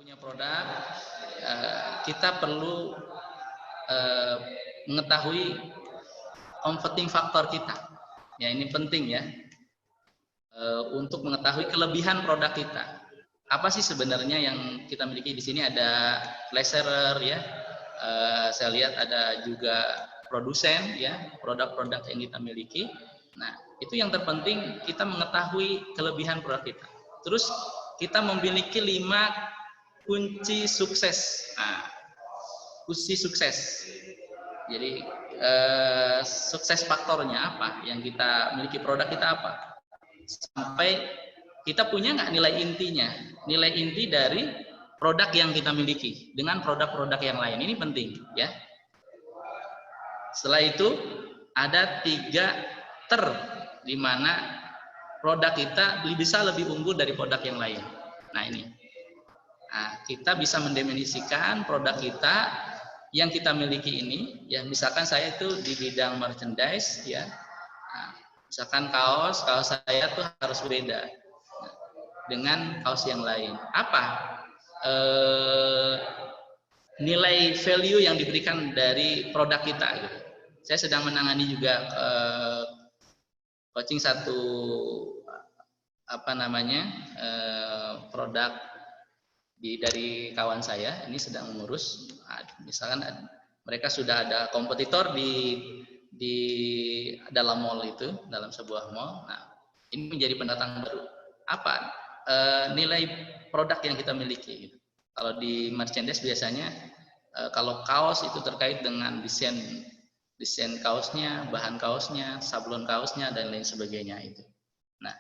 punya produk, kita perlu mengetahui converting faktor kita. Ya, ini penting ya, untuk mengetahui kelebihan produk kita. Apa sih sebenarnya yang kita miliki? Di sini ada reseller ya, saya lihat ada juga produsen ya, produk-produk yang kita miliki. Nah, itu yang terpenting, kita mengetahui kelebihan produk kita. Terus kita memiliki 5 kunci sukses. Nah, kunci sukses. Jadi sukses faktornya apa? Yang kita miliki produk kita apa? Sampai kita punya nggak nilai intinya? Nilai inti dari produk yang kita miliki dengan produk-produk yang lain. Ini penting ya. Setelah itu ada 3 di mana produk kita bisa lebih unggul dari produk yang lain. Nah ini, nah, kita bisa mendefinisikan produk kita yang kita miliki ini. Ya misalkan saya itu di bidang merchandise ya. Nah, misalkan kaos saya tuh harus beda dengan kaos yang lain. Apa nilai value yang diberikan dari produk kita gitu. Saya sedang menangani juga coaching satu produk dari kawan saya, ini sedang mengurus. Misalkan mereka sudah ada kompetitor di dalam mall itu, dalam sebuah mall. Nah, ini menjadi pendatang baru. Apa nilai produk yang kita miliki? Gitu. Kalau di merchandise biasanya kalau kaos itu terkait dengan desain kaosnya, bahan kaosnya, sablon kaosnya dan lain sebagainya itu. Nah,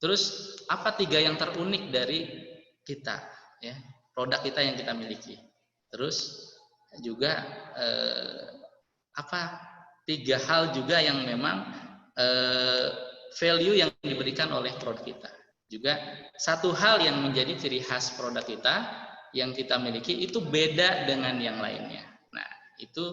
terus apa 3 yang terunik dari kita ya, produk kita yang kita miliki. Terus juga apa 3 hal juga yang memang value yang diberikan oleh produk kita. Juga 1 hal yang menjadi ciri khas produk kita yang kita miliki itu beda dengan yang lainnya. Nah, itu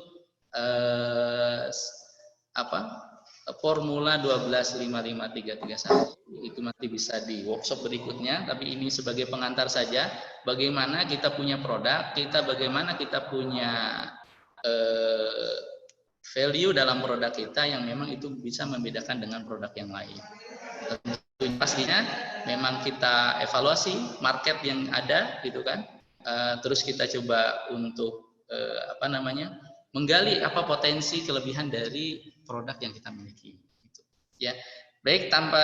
formula 125531 itu nanti bisa di workshop berikutnya, tapi ini sebagai pengantar saja bagaimana kita punya produk, bagaimana kita punya value dalam produk kita yang memang itu bisa membedakan dengan produk yang lain. Pastinya memang kita evaluasi market yang ada gitu kan, terus kita coba untuk menggali apa potensi kelebihan dari produk yang kita miliki gitu. Ya baik, tanpa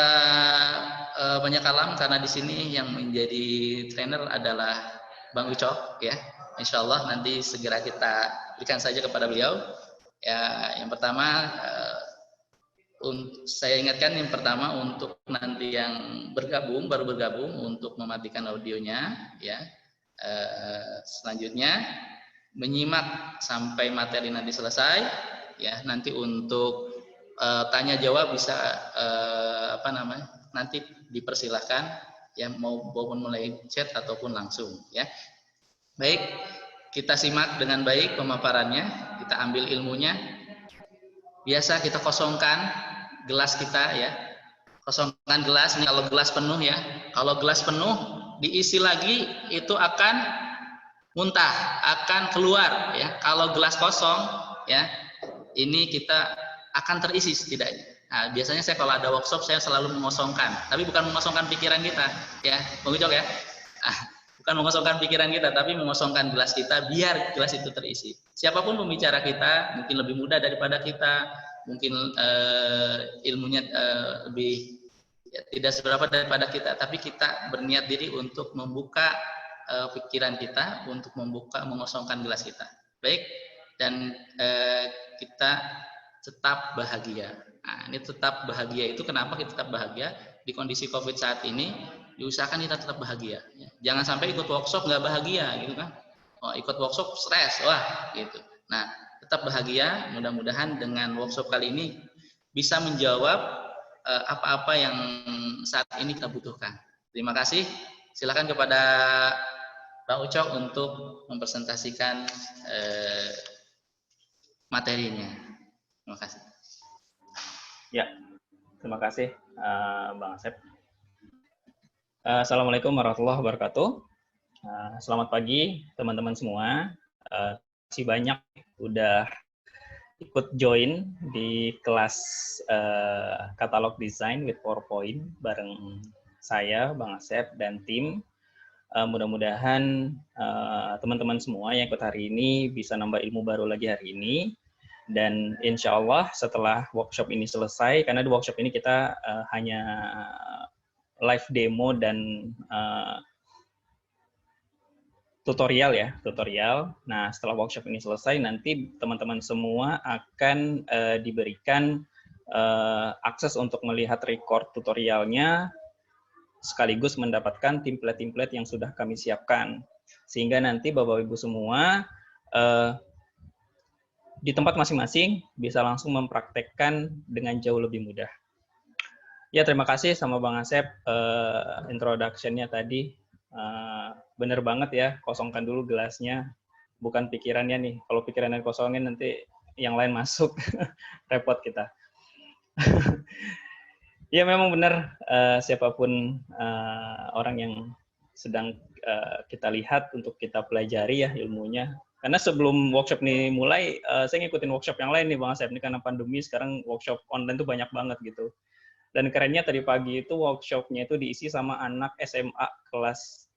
banyak kalam, karena di sini yang menjadi trainer adalah Bang Ucok ya, Insya Allah nanti segera kita berikan saja kepada beliau ya. Yang pertama saya ingatkan, yang pertama untuk nanti yang baru bergabung untuk mematikan audionya ya. Selanjutnya menyimak sampai materi nanti selesai ya. Nanti untuk tanya jawab bisa nanti dipersilahkan ya, maupun mulai chat ataupun langsung ya. Baik, kita simak dengan baik pemaparannya, kita ambil ilmunya. Biasa kita kosongkan gelas kita ya, kosongkan gelas. Ini kalau gelas penuh ya, kalau gelas penuh diisi lagi itu akan muntah, akan keluar ya. Kalau gelas kosong ya, ini kita akan terisi setidaknya. Nah, biasanya saya kalau ada workshop saya selalu mengosongkan, tapi bukan mengosongkan pikiran kita ya, Bang Ucok ya. Bukan mengosongkan pikiran kita, tapi mengosongkan gelas kita biar gelas itu terisi. Siapapun pembicara kita, mungkin lebih muda daripada kita, mungkin ilmunya lebih ya, tidak seberapa daripada kita, tapi kita berniat diri untuk membuka pikiran kita, untuk mengosongkan gelas kita. Baik, dan kita tetap bahagia. Nah, ini tetap bahagia itu kenapa kita tetap bahagia di kondisi COVID saat ini? Diusahakan kita tetap bahagia. Jangan sampai ikut workshop nggak bahagia, gitu kan? Oh, ikut workshop stres, wah, gitu. Nah, tetap bahagia. Mudah-mudahan dengan workshop kali ini bisa menjawab apa-apa yang saat ini kita butuhkan. Terima kasih. Silakan kepada Bang Ucok untuk mempresentasikan materinya. Terima kasih. Ya, terima kasih Bang Asep. Assalamualaikum warahmatullahi wabarakatuh. Selamat pagi teman-teman semua. Terima kasih banyak udah ikut join di kelas katalog design with PowerPoint bareng saya, Bang Asep, dan tim. Mudah-mudahan teman-teman semua yang ikut hari ini bisa nambah ilmu baru lagi hari ini. Dan insya Allah setelah workshop ini selesai, karena di workshop ini kita hanya live demo dan tutorial ya, tutorial. Nah, setelah workshop ini selesai, nanti teman-teman semua akan diberikan akses untuk melihat record tutorialnya, sekaligus mendapatkan template-template yang sudah kami siapkan. Sehingga nanti Bapak Ibu semua di tempat masing-masing bisa langsung mempraktekkan dengan jauh lebih mudah. Ya, terima kasih sama Bang Asep introduction-nya tadi. Bener banget ya, kosongkan dulu gelasnya, bukan pikirannya nih. Kalau pikirannya kosongin nanti yang lain masuk, repot kita. Ya memang benar, siapapun orang yang sedang kita lihat untuk kita pelajari ya ilmunya. Karena sebelum workshop ini mulai, saya ngikutin workshop yang lain nih Bang Asep, ini karena pandemi sekarang workshop online tuh banyak banget gitu. Dan kerennya tadi pagi itu workshopnya itu diisi sama anak SMA kelas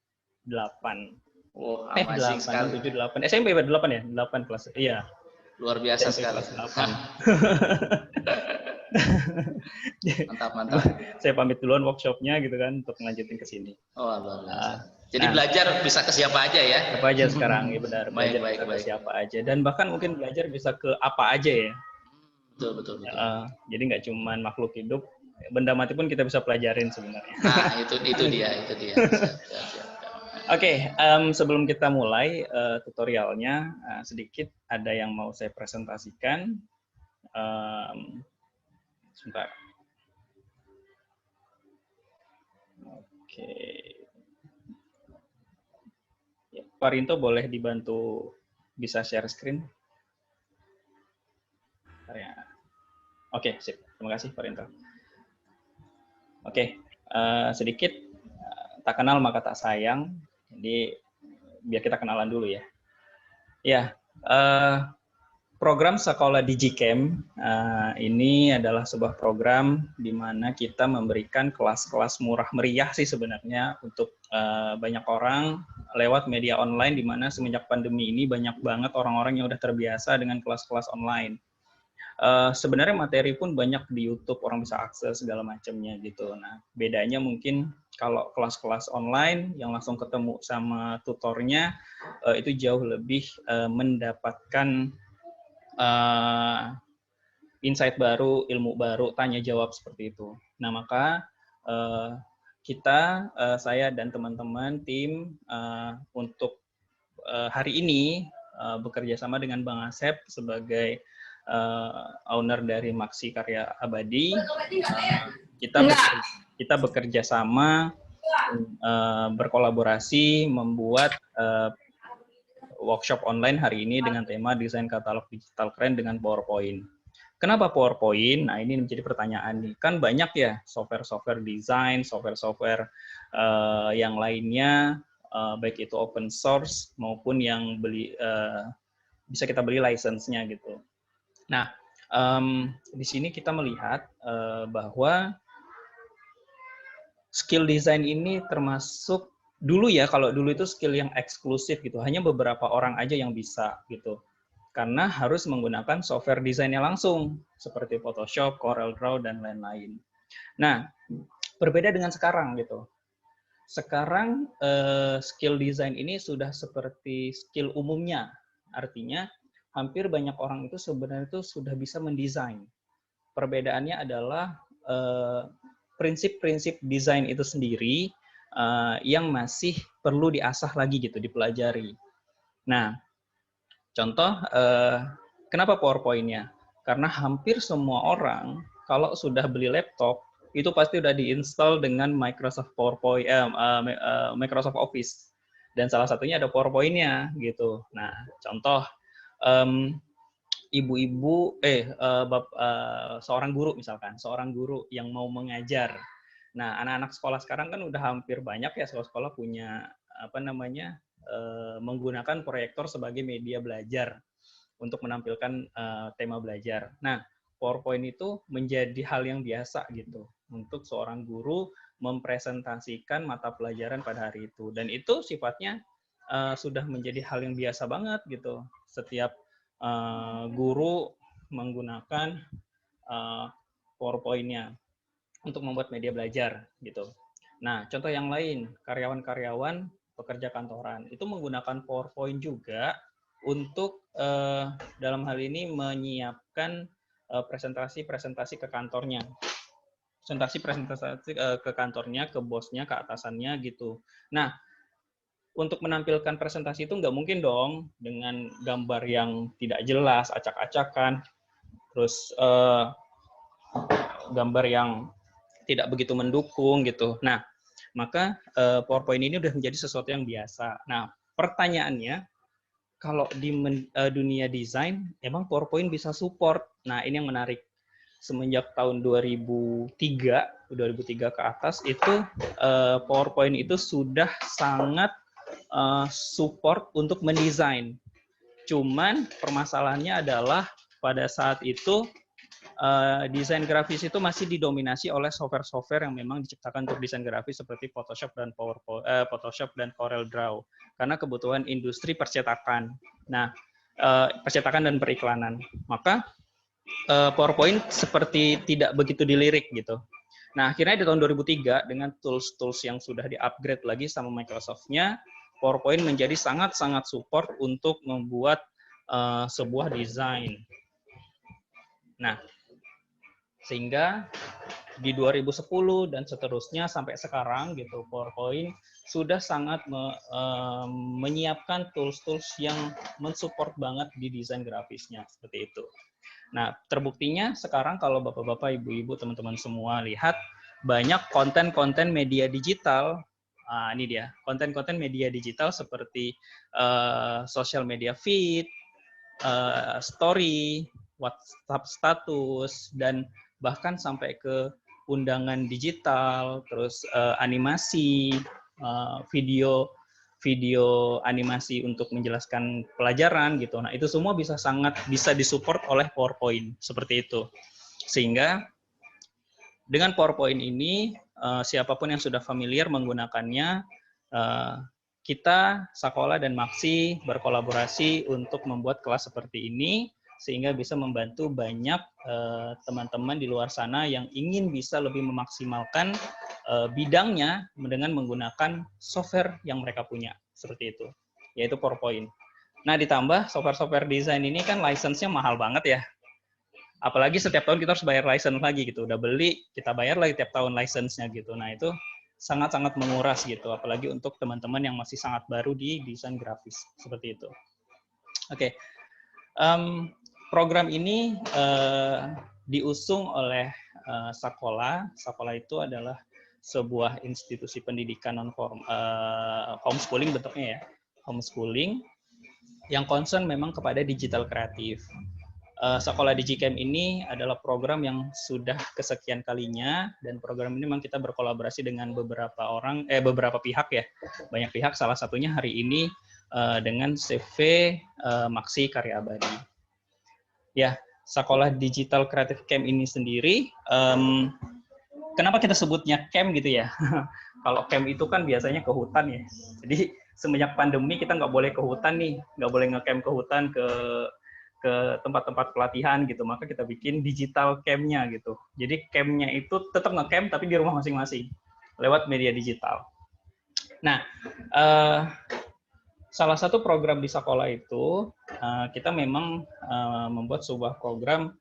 8. Oh, amazing 8, sekali. 7, 8. SMP 8 ya? 8 kelas. Iya. Luar biasa SMP sekali. kelas 8. Mantap. Saya pamit duluan workshopnya gitu kan untuk melanjutin ke sini. Oh, luar biasa. Jadi belajar bisa ke siapa aja ya? Siapa aja sekarang, ya benar. Belajar Baik. ke siapa aja. Dan bahkan mungkin belajar bisa ke apa aja ya. Betul. Jadi nggak cuma makhluk hidup, benda mati pun kita bisa pelajarin sebenarnya. Nah, itu dia. Siap. Oke, sebelum kita mulai tutorialnya, sedikit ada yang mau saya presentasikan. Sebentar. Oke. Ya, Pak Rinto boleh dibantu bisa share screen? Oke, sip. Terima kasih Pak Rinto. Oke, sedikit tak kenal maka tak sayang. Jadi biar kita kenalan dulu ya. Ya, program Sekolah DigiCamp ini adalah sebuah program di mana kita memberikan kelas-kelas murah meriah sih sebenarnya untuk banyak orang lewat media online, di mana semenjak pandemi ini banyak banget orang-orang yang udah terbiasa dengan kelas-kelas online. Sebenarnya materi pun banyak di YouTube, orang bisa akses segala macamnya gitu. Nah, bedanya mungkin kalau kelas-kelas online yang langsung ketemu sama tutornya itu jauh lebih mendapatkan insight baru, ilmu baru, tanya jawab seperti itu. Nah, maka kita, saya dan teman-teman tim untuk hari ini bekerja sama dengan Bang Asep sebagai owner dari Maksi Karya Abadi. Kita bekerja sama, berkolaborasi membuat workshop online hari ini dengan tema desain katalog digital keren dengan PowerPoint. Kenapa PowerPoint? Nah, ini menjadi pertanyaan nih. Kan banyak ya software-software desain, software-software yang lainnya, baik itu open source maupun yang bisa kita beli license-nya gitu. Nah, di sini kita melihat bahwa skill design ini termasuk dulu ya, kalau dulu itu skill yang eksklusif gitu, hanya beberapa orang aja yang bisa gitu. Karena harus menggunakan software desainnya langsung, seperti Photoshop, CorelDRAW, dan lain-lain. Nah, berbeda dengan sekarang gitu. Sekarang skill design ini sudah seperti skill umumnya, artinya hampir banyak orang itu sebenarnya itu sudah bisa mendesain. Perbedaannya adalah prinsip-prinsip desain itu sendiri yang masih perlu diasah lagi gitu, dipelajari. Nah, contoh kenapa PowerPoint-nya? Karena hampir semua orang kalau sudah beli laptop itu pasti udah diinstal dengan Microsoft PowerPoint, Microsoft Office, dan salah satunya ada PowerPoint-nya gitu. Nah, contoh ibu-ibu, seorang guru misalkan, seorang guru yang mau mengajar. Nah, anak-anak sekolah sekarang kan udah hampir banyak ya sekolah-sekolah punya menggunakan proyektor sebagai media belajar untuk menampilkan tema belajar. Nah, PowerPoint itu menjadi hal yang biasa gitu untuk seorang guru mempresentasikan mata pelajaran pada hari itu, dan itu sifatnya sudah menjadi hal yang biasa banget gitu. Setiap guru menggunakan PowerPoint-nya untuk membuat media belajar gitu. Nah, contoh yang lain, karyawan-karyawan pekerja kantoran itu menggunakan PowerPoint juga untuk dalam hal ini menyiapkan presentasi-presentasi ke kantornya. Presentasi ke kantornya, ke bosnya, ke atasannya gitu. Nah, untuk menampilkan presentasi itu nggak mungkin dong dengan gambar yang tidak jelas, acak-acakan, terus gambar yang tidak begitu mendukung gitu. Nah, maka PowerPoint ini udah menjadi sesuatu yang biasa. Nah, pertanyaannya, kalau di dunia desain, emang PowerPoint bisa support? Nah, ini yang menarik. Semenjak tahun 2003 ke atas, itu PowerPoint itu sudah sangat support untuk mendesain. Cuman permasalahannya adalah pada saat itu desain grafis itu masih didominasi oleh software-software yang memang diciptakan untuk desain grafis seperti Photoshop dan Photoshop dan Corel Draw karena kebutuhan industri percetakan. Nah, percetakan dan periklanan. Maka PowerPoint seperti tidak begitu dilirik gitu. Nah, akhirnya di tahun 2003 dengan tools-tools yang sudah di-upgrade lagi sama Microsoft-nya, PowerPoint menjadi sangat-sangat support untuk membuat sebuah desain. Nah, sehingga di 2010 dan seterusnya sampai sekarang gitu, PowerPoint sudah sangat menyiapkan tools-tools yang mensupport banget di desain grafisnya seperti itu. Nah, terbuktinya sekarang kalau bapak-bapak, ibu-ibu, teman-teman semua lihat banyak konten-konten media digital. Nah, ini dia, konten-konten media digital seperti social media feed, story, WhatsApp status, dan bahkan sampai ke undangan digital, terus animasi, video animasi untuk menjelaskan pelajaran gitu. Nah, itu semua bisa disupport oleh PowerPoint seperti itu. Sehingga dengan PowerPoint ini siapapun yang sudah familiar menggunakannya, kita Sakola dan Maksi berkolaborasi untuk membuat kelas seperti ini sehingga bisa membantu banyak teman-teman di luar sana yang ingin bisa lebih memaksimalkan bidangnya dengan menggunakan software yang mereka punya, seperti itu, yaitu PowerPoint. Nah, ditambah software-software desain ini kan license-nya mahal banget ya. Apalagi setiap tahun kita harus bayar license lagi gitu. Udah beli, kita bayar lagi tiap tahun license-nya gitu. Nah, itu sangat-sangat menguras gitu, apalagi untuk teman-teman yang masih sangat baru di desain grafis, seperti itu. Oke. Program ini diusung oleh Sakola. Sakola itu adalah sebuah institusi pendidikan homeschooling bentuknya ya, homeschooling yang concern memang kepada digital kreatif. Sekolah DigiCamp ini adalah program yang sudah kesekian kalinya, dan program ini memang kita berkolaborasi dengan beberapa pihak ya, banyak pihak. Salah satunya hari ini dengan CV Maksi Karya Abadi. Ya, Sekolah Digital Creative Camp ini sendiri, kenapa kita sebutnya camp gitu ya? Kalau camp itu kan biasanya ke hutan ya. Jadi semenjak pandemi kita nggak boleh ke hutan nih, nggak boleh nge-camp ke hutan, ke tempat-tempat pelatihan gitu. Maka kita bikin digital camp-nya gitu. Jadi camp-nya itu tetap nge-camp tapi di rumah masing-masing lewat media digital. Nah, salah satu program di sekolah itu kita memang membuat sebuah program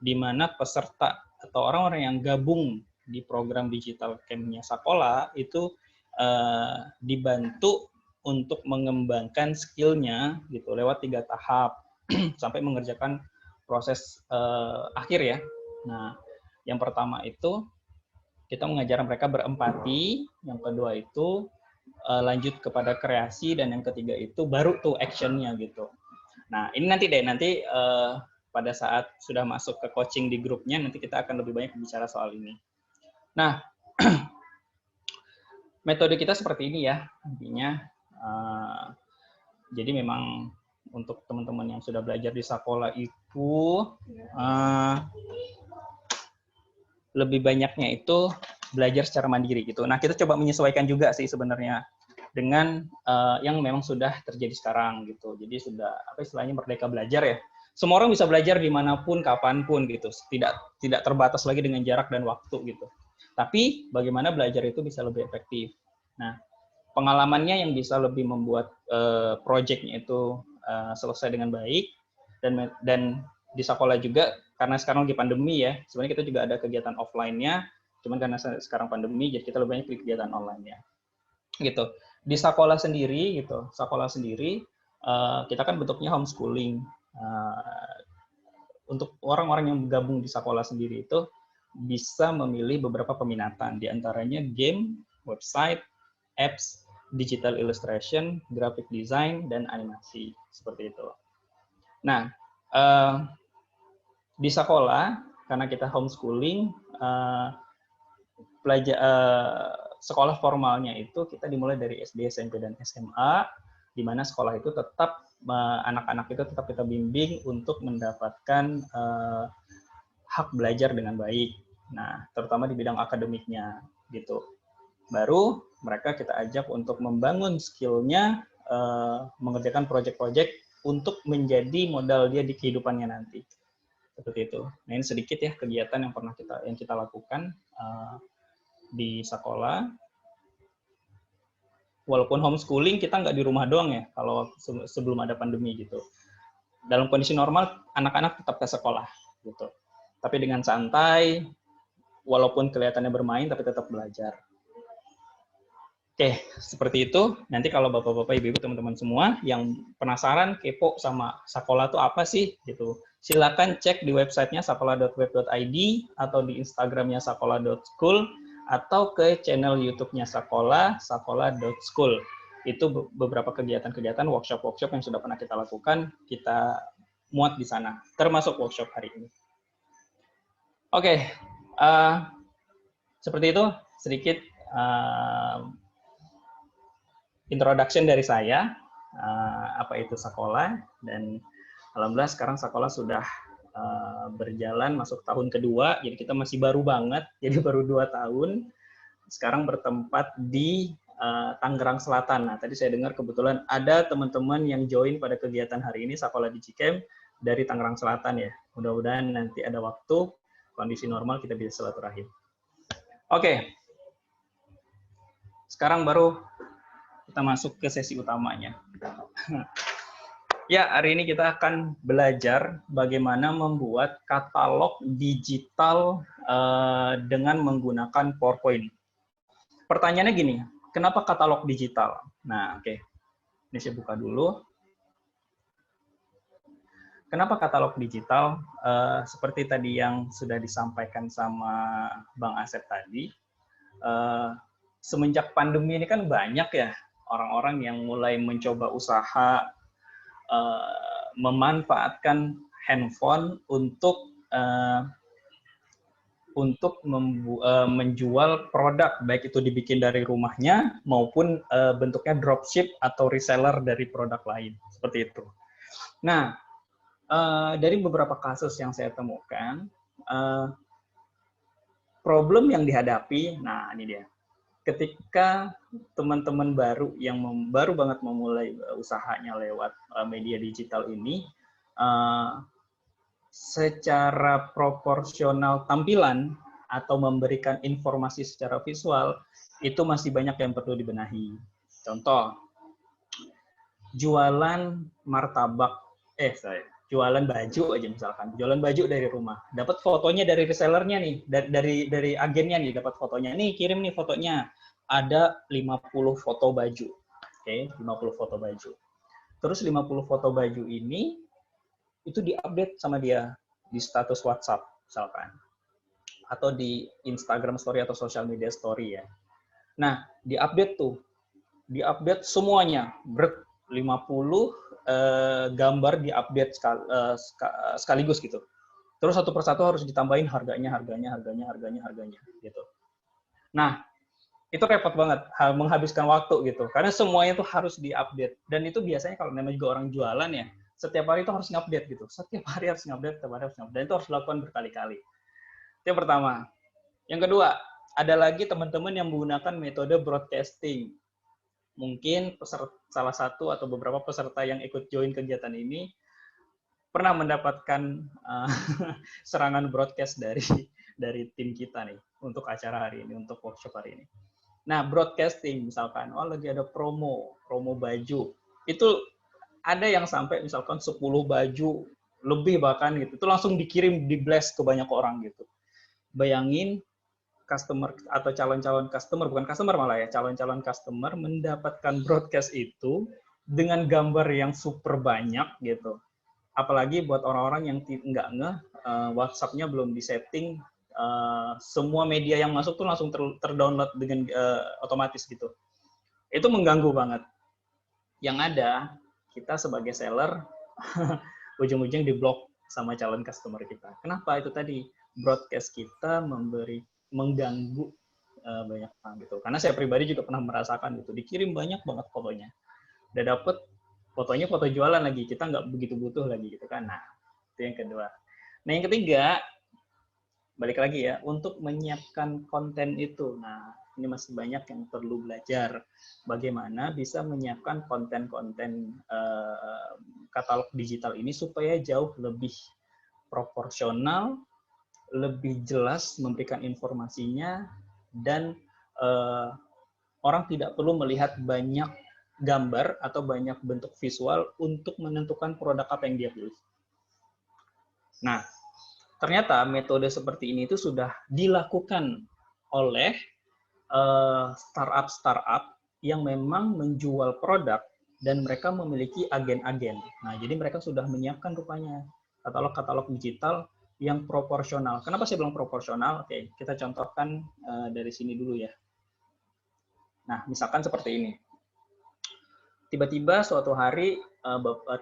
di mana peserta atau orang-orang yang gabung di program digital camp-nya sekolah itu dibantu untuk mengembangkan skill-nya gitu lewat 3 tahap sampai mengerjakan proses akhir ya. Nah, yang pertama itu kita mengajar mereka berempati, yang kedua itu lanjut kepada kreasi, dan yang ketiga itu baru tuh action-nya gitu. Nah, ini nanti pada saat sudah masuk ke coaching di grupnya, nanti kita akan lebih banyak bicara soal ini. Nah, metode kita seperti ini ya, intinya Jadi memang untuk teman-teman yang sudah belajar di sekolah itu lebih banyaknya itu belajar secara mandiri gitu. Nah, kita coba menyesuaikan juga sih sebenarnya dengan yang memang sudah terjadi sekarang gitu. Jadi sudah apa istilahnya merdeka belajar ya. Semua orang bisa belajar dimanapun, kapanpun gitu. Tidak terbatas lagi dengan jarak dan waktu gitu. Tapi bagaimana belajar itu bisa lebih efektif. Nah, pengalamannya yang bisa lebih membuat proyeknya itu selesai dengan baik dan di sekolah juga karena sekarang lagi pandemi ya. Sebenarnya kita juga ada kegiatan offline-nya, cuman karena sekarang pandemi jadi kita lebih banyak di kegiatan online-nya. Gitu. Di sekolah sendiri gitu, kita kan bentuknya homeschooling. Untuk orang-orang yang gabung di sekolah sendiri itu bisa memilih beberapa peminatan, di antaranya game, website, apps, digital illustration, graphic design, dan animasi seperti itu. Nah, di sekolah karena kita homeschooling, sekolah formalnya itu kita dimulai dari SD, SMP, dan SMA, di mana sekolah itu tetap anak-anak itu tetap kita bimbing untuk mendapatkan hak belajar dengan baik. Nah, terutama di bidang akademiknya gitu. Baru mereka kita ajak untuk membangun skill-nya, mengerjakan proyek-proyek untuk menjadi modal dia di kehidupannya nanti. Seperti itu. Nah, ini sedikit ya kegiatan yang pernah kita lakukan di sekolah. Walaupun homeschooling kita nggak di rumah doang ya, kalau sebelum ada pandemi gitu. Dalam kondisi normal, anak-anak tetap ke sekolah gitu. Tapi dengan santai, walaupun kelihatannya bermain, tapi tetap belajar. Oke, seperti itu. Nanti kalau bapak-bapak, ibu-ibu, teman-teman semua yang penasaran, kepo sama sekolah itu apa sih, gitu. Silakan cek di websitenya sakola.web.id atau di Instagramnya sakola.school atau ke channel YouTube-nya Sakola, sakola.school. Itu beberapa kegiatan-kegiatan, workshop-workshop yang sudah pernah kita lakukan, kita muat di sana, termasuk workshop hari ini. Oke, seperti itu sedikit introduction dari saya, apa itu Sakola, dan alhamdulillah sekarang Sakola sudah berjalan masuk tahun kedua, jadi kita masih baru banget, jadi baru 2 tahun. Sekarang bertempat di Tangerang Selatan. Nah, tadi saya dengar kebetulan ada teman-teman yang join pada kegiatan hari ini Sakola Digicamp dari Tangerang Selatan ya. Mudah-mudahan nanti ada waktu, kondisi normal kita bisa silaturahim. Oke. Sekarang baru kita masuk ke sesi utamanya. Ya, hari ini kita akan belajar bagaimana membuat katalog digital dengan menggunakan PowerPoint. Pertanyaannya gini, kenapa katalog digital? Nah, oke. Ini saya buka dulu. Kenapa katalog digital? Seperti tadi yang sudah disampaikan sama Bang Asep tadi, semenjak pandemi ini kan banyak ya orang-orang yang mulai mencoba usaha memanfaatkan handphone untuk menjual produk, baik itu dibikin dari rumahnya maupun bentuknya dropship atau reseller dari produk lain, seperti itu. Nah, dari beberapa kasus yang saya temukan, problem yang dihadapi, nah ini dia. Ketika teman-teman baru yang baru banget memulai usahanya lewat media digital ini, secara proporsional tampilan atau memberikan informasi secara visual, itu masih banyak yang perlu dibenahi. Contoh, jualan martabak, jualan baju aja misalkan, jualan baju dari rumah, dapat fotonya dari resellernya nih, dari agennya nih, dapat fotonya, nih kirim nih fotonya, ada 50 foto baju, oke, 50 foto baju, terus 50 foto baju ini itu diupdate sama dia di status WhatsApp misalkan, atau di Instagram Story atau social media story ya. Nah, diupdate semuanya, 50 gambar diupdate sekaligus gitu. Terus satu persatu harus ditambahin harganya gitu. Nah, itu repot banget, menghabiskan waktu gitu. Karena semuanya itu harus diupdate. Dan itu biasanya kalau namanya juga orang jualan ya, setiap hari itu harus ngupdate gitu. Setiap hari harus ngupdate, setiap hari harus ngupdate. Dan itu harus dilakukan berkali-kali. Itu yang pertama. Yang kedua, ada lagi teman-teman yang menggunakan metode broadcasting. Mungkin salah satu atau beberapa peserta yang ikut join kegiatan ini pernah mendapatkan serangan broadcast dari tim kita nih untuk acara hari ini, untuk workshop hari ini. Nah, broadcasting misalkan, oh lagi ada promo baju. Itu ada yang sampai misalkan 10 baju lebih bahkan gitu. Itu langsung dikirim, di blast ke banyak orang gitu. Bayangin customer atau calon-calon customer, bukan customer malah ya, calon-calon customer mendapatkan broadcast itu dengan gambar yang super banyak gitu. Apalagi buat orang-orang yang nggak ngeh, WhatsApp-nya belum disetting, semua media yang masuk tuh langsung terdownload dengan otomatis gitu. Itu mengganggu banget. Yang ada, kita sebagai seller, ujung-ujung diblok sama calon customer kita. Kenapa? Itu tadi, broadcast kita mengganggu banyak orang gitu. Karena saya pribadi juga pernah merasakan gitu, dikirim banyak banget fotonya. Udah dapet fotonya foto jualan lagi, kita nggak begitu butuh lagi gitu kan. Nah, itu yang kedua. Nah, yang ketiga, balik lagi ya, untuk menyiapkan konten itu. Nah, ini masih banyak yang perlu belajar bagaimana bisa menyiapkan konten-konten katalog digital ini supaya jauh lebih proporsional, lebih jelas memberikan informasinya, dan orang tidak perlu melihat banyak gambar atau banyak bentuk visual untuk menentukan produk apa yang dia pilih. Nah, ternyata metode seperti ini itu sudah dilakukan oleh startup-startup yang memang menjual produk dan mereka memiliki agen-agen. Nah, jadi mereka sudah menyiapkan rupanya katalog-katalog digital yang proporsional. Kenapa saya bilang proporsional? Oke, kita contohkan dari sini dulu ya. Nah, misalkan seperti ini. Tiba-tiba suatu hari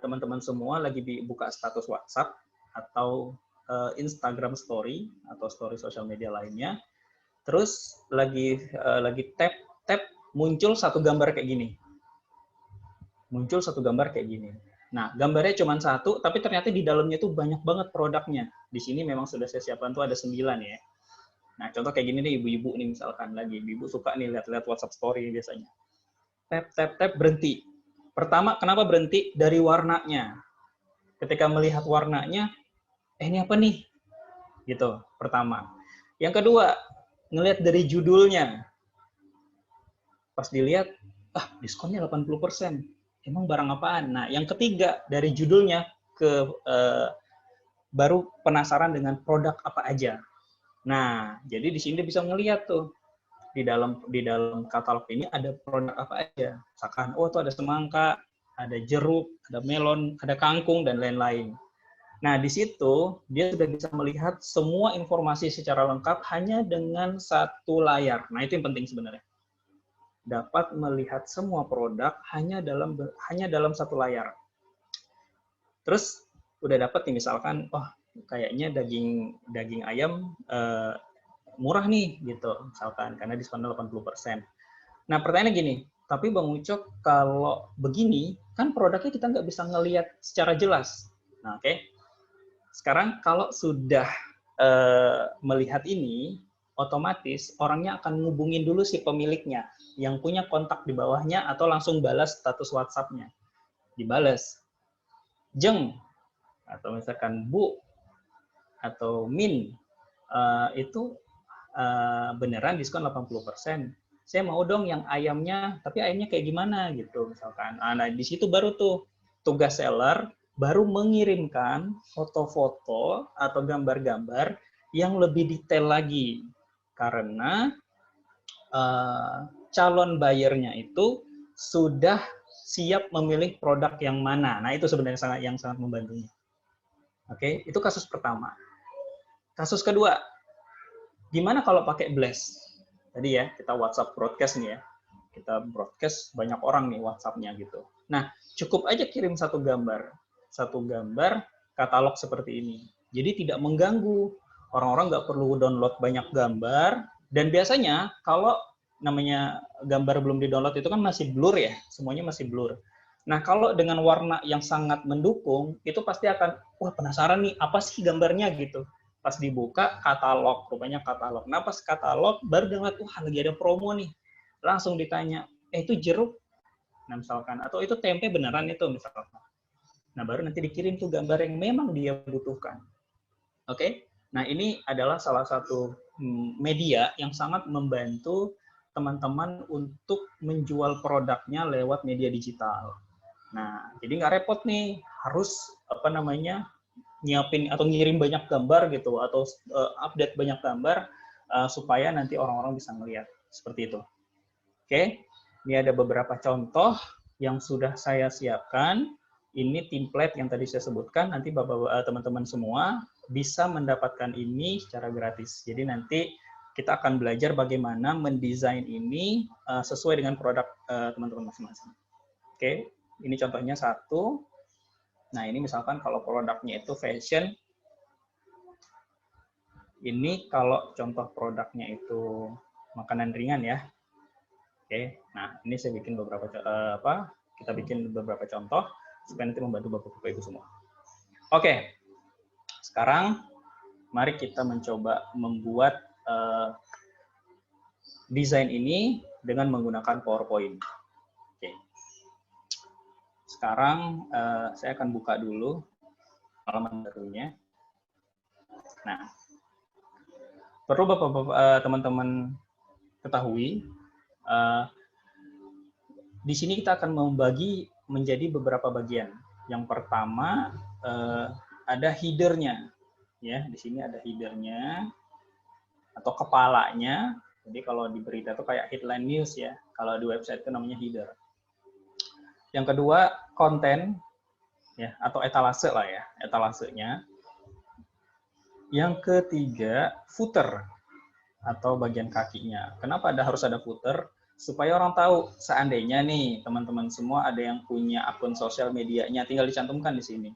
teman-teman semua lagi buka status WhatsApp atau Instagram Story atau story sosial media lainnya, terus lagi tap muncul satu gambar kayak gini. Nah, gambarnya cuma satu, tapi ternyata di dalamnya tuh banyak banget produknya. Di sini memang sudah saya siapkan tuh ada 9 ya. Nah, contoh kayak gini nih, ibu-ibu nih misalkan lagi, ibu suka nih lihat-lihat WhatsApp Story biasanya. Tap, berhenti. Pertama, kenapa berhenti? Dari warnanya. Ketika melihat warnanya, ini apa nih? Gitu, pertama. Yang kedua, ngelihat dari judulnya. Pas dilihat, diskonnya 80%. Emang barang apaan? Nah, yang ketiga, dari judulnya baru penasaran dengan produk apa aja. Nah, jadi di sini bisa ngelihat tuh di dalam katalog ini ada produk apa aja. Misalkan, tuh ada semangka, ada jeruk, ada melon, ada kangkung, dan lain-lain. Nah, di situ dia sudah bisa melihat semua informasi secara lengkap hanya dengan satu layar. Nah, itu yang penting sebenarnya. Dapat melihat semua produk hanya dalam satu layar. Terus udah dapat nih misalkan, kayaknya daging ayam murah nih gitu misalkan karena diskonnya 80%. Nah, pertanyaannya gini, tapi Bang Ucok kalau begini kan produknya kita nggak bisa ngelihat secara jelas. Nah, oke. Sekarang kalau sudah melihat ini, otomatis orangnya akan ngubungin dulu si pemiliknya yang punya kontak di bawahnya atau langsung balas status WhatsApp-nya. Dibalas. Jeng, atau misalkan Bu, atau Min, itu beneran diskon 80%. Saya mau dong yang ayamnya, tapi ayamnya kayak gimana gitu misalkan. Nah, di situ baru tuh tugas seller baru mengirimkan foto-foto atau gambar-gambar yang lebih detail lagi. Karena calon buyernya itu sudah siap memilih produk yang mana. Nah, itu sebenarnya yang sangat membantunya. Oke, itu kasus pertama. Kasus kedua, gimana kalau pakai blast? Tadi ya, kita WhatsApp broadcast nih ya. Kita broadcast banyak orang nih WhatsApp-nya gitu. Nah, cukup aja kirim satu gambar katalog seperti ini. Jadi tidak mengganggu. Orang-orang nggak perlu download banyak gambar. Dan biasanya kalau namanya gambar belum di-download itu kan masih blur ya, semuanya masih blur. Nah, kalau dengan warna yang sangat mendukung, itu pasti akan, wah penasaran nih, apa sih gambarnya gitu. Pas dibuka, katalog, rupanya katalog. Nah, pas katalog, baru dia ngeliat, wah lagi ada promo nih. Langsung ditanya, itu jeruk? Nah, misalkan, atau itu tempe beneran itu, misalkan. Nah, baru nanti dikirim tuh gambar yang memang dia butuhkan. Oke? Nah, ini adalah salah satu media yang sangat membantu teman-teman untuk menjual produknya lewat media digital. Nah, jadi nggak repot nih, harus nyiapin atau ngirim banyak gambar gitu, atau update banyak gambar supaya nanti orang-orang bisa melihat seperti itu. Oke, ini ada beberapa contoh yang sudah saya siapkan. Ini template yang tadi saya sebutkan. Nanti bapak-bapak teman-teman semua bisa mendapatkan ini secara gratis. Jadi nanti kita akan belajar bagaimana mendesain ini sesuai dengan produk teman-teman masing-masing. Oke. Ini contohnya satu. Nah, ini misalkan kalau produknya itu fashion. Ini kalau contoh produknya itu makanan ringan ya. Oke. Nah, ini saya bikin beberapa kita bikin beberapa contoh supaya nanti membantu Bapak-Bapak Ibu semua. Oke. Sekarang mari kita mencoba membuat desain ini dengan menggunakan PowerPoint. Oke. Sekarang saya akan buka dulu halaman barunya. Nah, perlu Bapak-bapak teman-teman ketahui, di sini kita akan membagi menjadi beberapa bagian. Yang pertama ada header-nya, ya. Di sini ada header-nya atau kepalanya. Jadi kalau di berita itu kayak headline news ya. Kalau di website itu namanya header. Yang kedua konten, ya, atau etalase lah ya, etalasenya. Yang ketiga footer atau bagian kakinya. Kenapa harus ada footer? Supaya orang tahu seandainya nih teman-teman semua ada yang punya akun sosial medianya, tinggal dicantumkan di sini.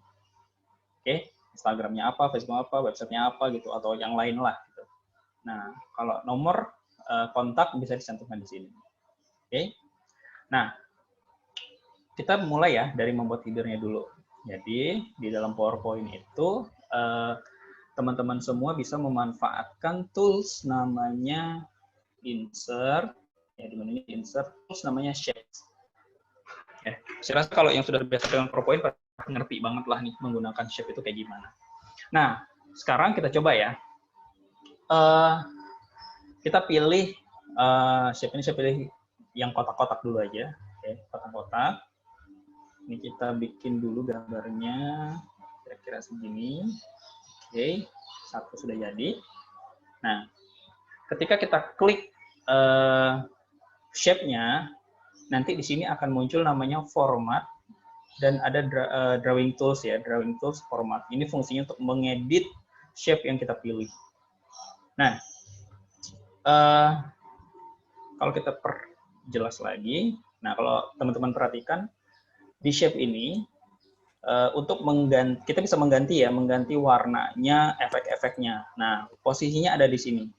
Oke, Instagramnya apa, Facebook apa, websitenya apa gitu, atau yang lain lah. Gitu. Nah, kalau nomor kontak bisa dicantumkan di sini. Oke, nah kita mulai ya dari membuat header-nya dulu. Jadi di dalam PowerPoint itu teman-teman semua bisa memanfaatkan tools namanya insert, ya di mana ini insert, tools namanya shape. Ya, saya rasa kalau yang sudah biasa dengan PowerPoint ngerti banget lah nih menggunakan shape itu kayak gimana. Nah, sekarang kita coba ya. Kita pilih shape ini, saya pilih yang kotak-kotak dulu aja. Oke, kotak-kotak. Ini kita bikin dulu gambarnya kira-kira segini. Oke, satu sudah jadi. Nah, ketika kita klik shape-nya, nanti di sini akan muncul namanya format dan ada drawing tools ya, drawing tools format. Ini fungsinya untuk mengedit shape yang kita pilih. Nah, kalau kita perjelas lagi, nah kalau teman-teman perhatikan di shape ini untuk mengganti, kita bisa mengganti warnanya, efek-efeknya. Nah, posisinya ada di sini.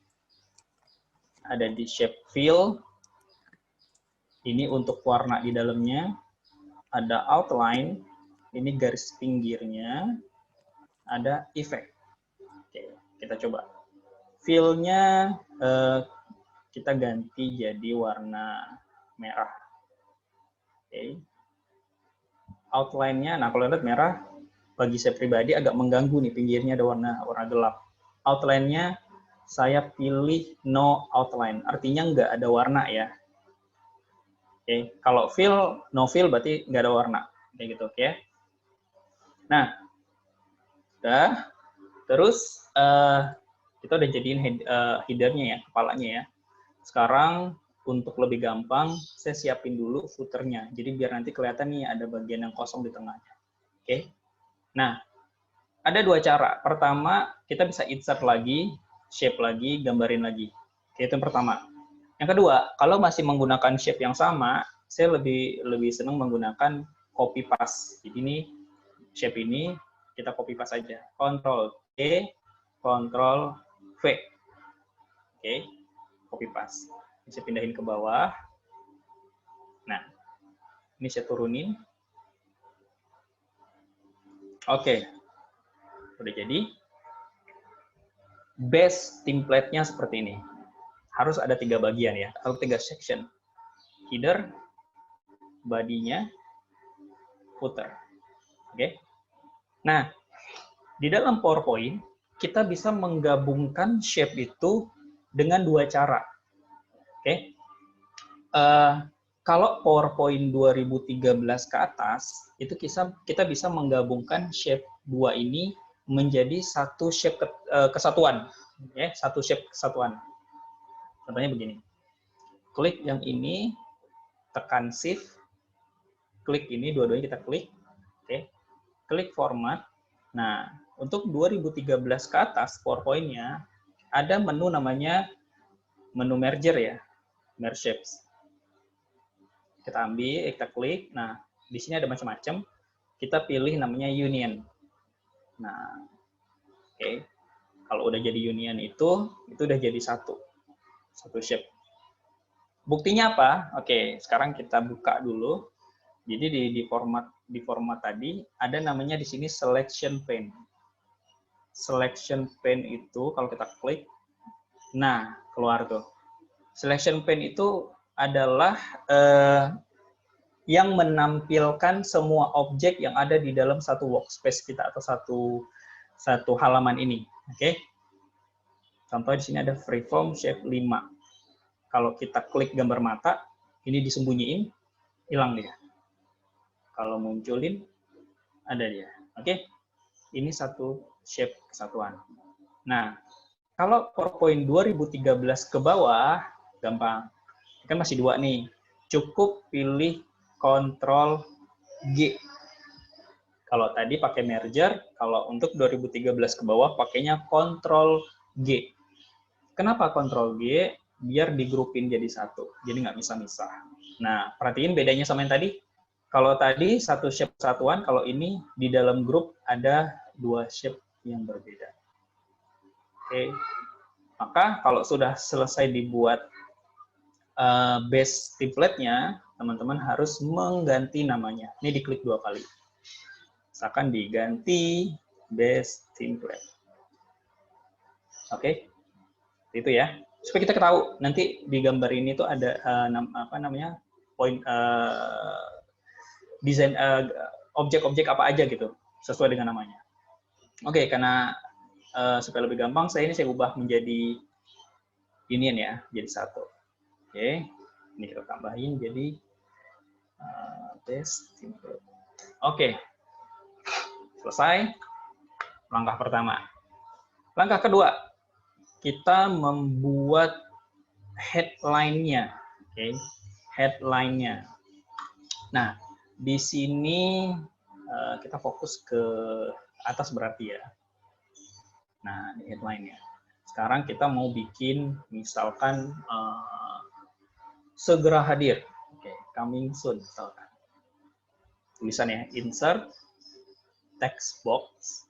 Ada di shape fill. Ini untuk warna di dalamnya. Ada outline. Ini garis pinggirnya. Ada effect. Oke, kita coba. Fill-nya kita ganti jadi warna merah. Oke. Outline-nya, nah kalau lihat merah, bagi saya pribadi agak mengganggu nih, pinggirnya ada warna gelap. Outline-nya saya pilih no outline, artinya nggak ada warna ya. Oke, kalau fill, no fill berarti nggak ada warna, kayak gitu, oke. Nah, udah, terus kita udah jadiin header-nya ya, kepalanya ya. Sekarang untuk lebih gampang, saya siapin dulu footer-nya. Jadi biar nanti kelihatan nih ada bagian yang kosong di tengahnya. Oke. Nah, ada dua cara. Pertama, kita bisa insert lagi, shape lagi, gambarin lagi. Oke, itu yang pertama. Yang kedua, kalau masih menggunakan shape yang sama, saya lebih senang menggunakan copy paste. Jadi ini shape ini kita copy paste aja. Ctrl C, Ctrl V. Oke, copy paste. Ini saya pindahin ke bawah. Nah, ini saya turunin. Oke, udah jadi. Base template-nya seperti ini. Harus ada 3 bagian ya, atau 3 section. Header, body-nya, footer. Oke. Nah, di dalam PowerPoint, kita bisa menggabungkan shape itu dengan 2 cara. Oke. Kalau PowerPoint 2013 ke atas, itu kita bisa menggabungkan shape 2 ini menjadi satu shape kesatuan. Ya, satu shape kesatuan. Contohnya begini. Klik yang ini, tekan Shift, klik ini, dua-duanya kita klik. Oke. Klik format. Nah, untuk 2013 ke atas PowerPoint-nya ada menu namanya menu merger ya, merge shapes. Kita ambil, kita klik. Nah, di sini ada macam-macam. Kita pilih namanya union. Nah, oke. Kalau udah jadi union itu udah jadi satu shape. Buktinya apa? Oke, sekarang kita buka dulu. Jadi di format tadi ada namanya di sini selection pane. Selection pane itu kalau kita klik, nah keluar tuh. Selection pane itu adalah yang menampilkan semua objek yang ada di dalam satu workspace kita atau satu halaman ini. Oke. Contoh di sini ada freeform shape 5. Kalau kita klik gambar mata, ini disembunyiin, hilang dia. Kalau munculin, ada dia. Oke. Ini satu shape kesatuan. Nah, kalau PowerPoint 2013 ke bawah, gampang. Kan masih 2 nih. Cukup pilih Ctrl G. Kalau tadi pakai merger, kalau untuk 2013 ke bawah pakainya Ctrl G. Kenapa Ctrl G? Biar digrupin jadi satu. Jadi nggak misah-misah. Nah, perhatiin bedanya sama yang tadi. Kalau tadi satu shape kesatuan, kalau ini di dalam grup ada 2 shape yang berbeda. Oke. Maka kalau sudah selesai dibuat base template-nya, teman-teman harus mengganti namanya. Ini diklik 2 kali. Misalkan diganti base template. Oke. Itu ya. Supaya kita tahu nanti di gambar ini tuh ada apa namanya? Desain objek-objek apa aja gitu, sesuai dengan namanya. Oke, karena supaya lebih gampang, saya ubah menjadi union ya, jadi satu. Oke, ini kita tambahin jadi base template. Oke, selesai langkah pertama. Langkah kedua, kita membuat headline-nya. Oke, headline-nya. Nah, di sini kita fokus ke atas berarti ya. Nah, di headline-nya. Sekarang kita mau bikin misalkan segera hadir. Oke, coming soon misalkan. Tulisannya insert text box.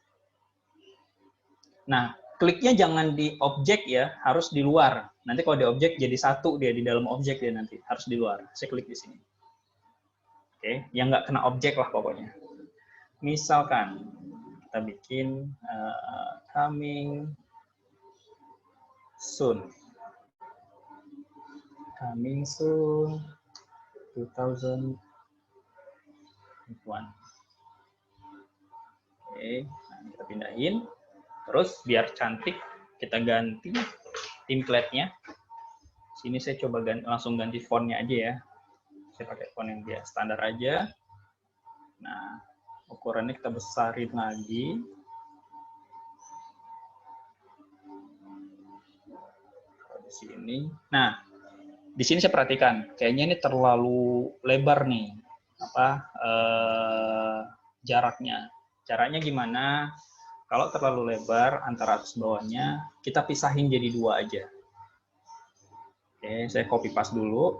Nah, kliknya jangan di objek ya, harus di luar. Nanti kalau di objek jadi satu dia di dalam objek dia nanti, harus di luar. Saya klik di sini. Oke, yang nggak kena objek lah pokoknya. Misalkan kita bikin coming soon. Coming soon 2001. Oke, nah kita pindahin. Terus biar cantik, kita ganti template-nya. Sini saya coba langsung ganti font-nya aja ya. Saya pakai font yang dia standar aja. Nah, ukurannya kita besarin lagi. Di sini. Nah, di sini saya perhatikan, kayaknya ini terlalu lebar nih. Jaraknya. Caranya gimana? Kalau terlalu lebar antara atas bawahnya, kita pisahin jadi 2 aja. Oke, saya copy paste dulu.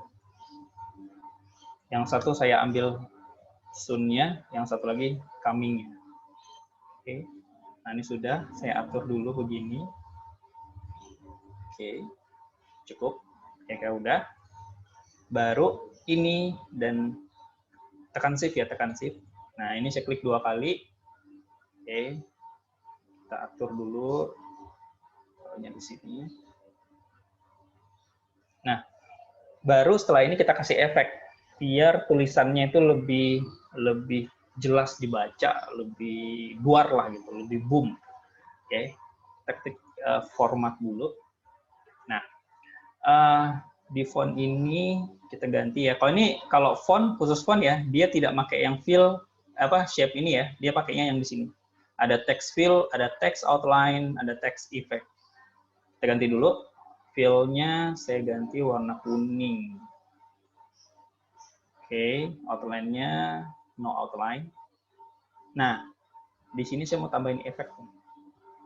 Yang satu saya ambil soon-nya, yang satu lagi coming-nya. Oke, nah ini sudah, saya atur dulu begini. Oke, cukup. Oke, udah. Baru ini dan tekan shift ya, tekan shift. Nah, ini saya klik 2 kali. Oke. Kita atur dulu taruhnya di sini. Nah, baru setelah ini kita kasih efek biar tulisannya itu lebih jelas dibaca, lebih luar lah gitu, lebih boom. Oke. Kita klik format dulu. Nah, di font ini kita ganti ya. Kalau font khusus font ya, dia tidak pakai yang fill shape ini ya, dia pakainya yang di sini. Ada text fill, ada text outline, ada text effect. Kita ganti dulu. Fill-nya saya ganti warna kuning. Oke, outline-nya no outline. Nah, di sini saya mau tambahin efek.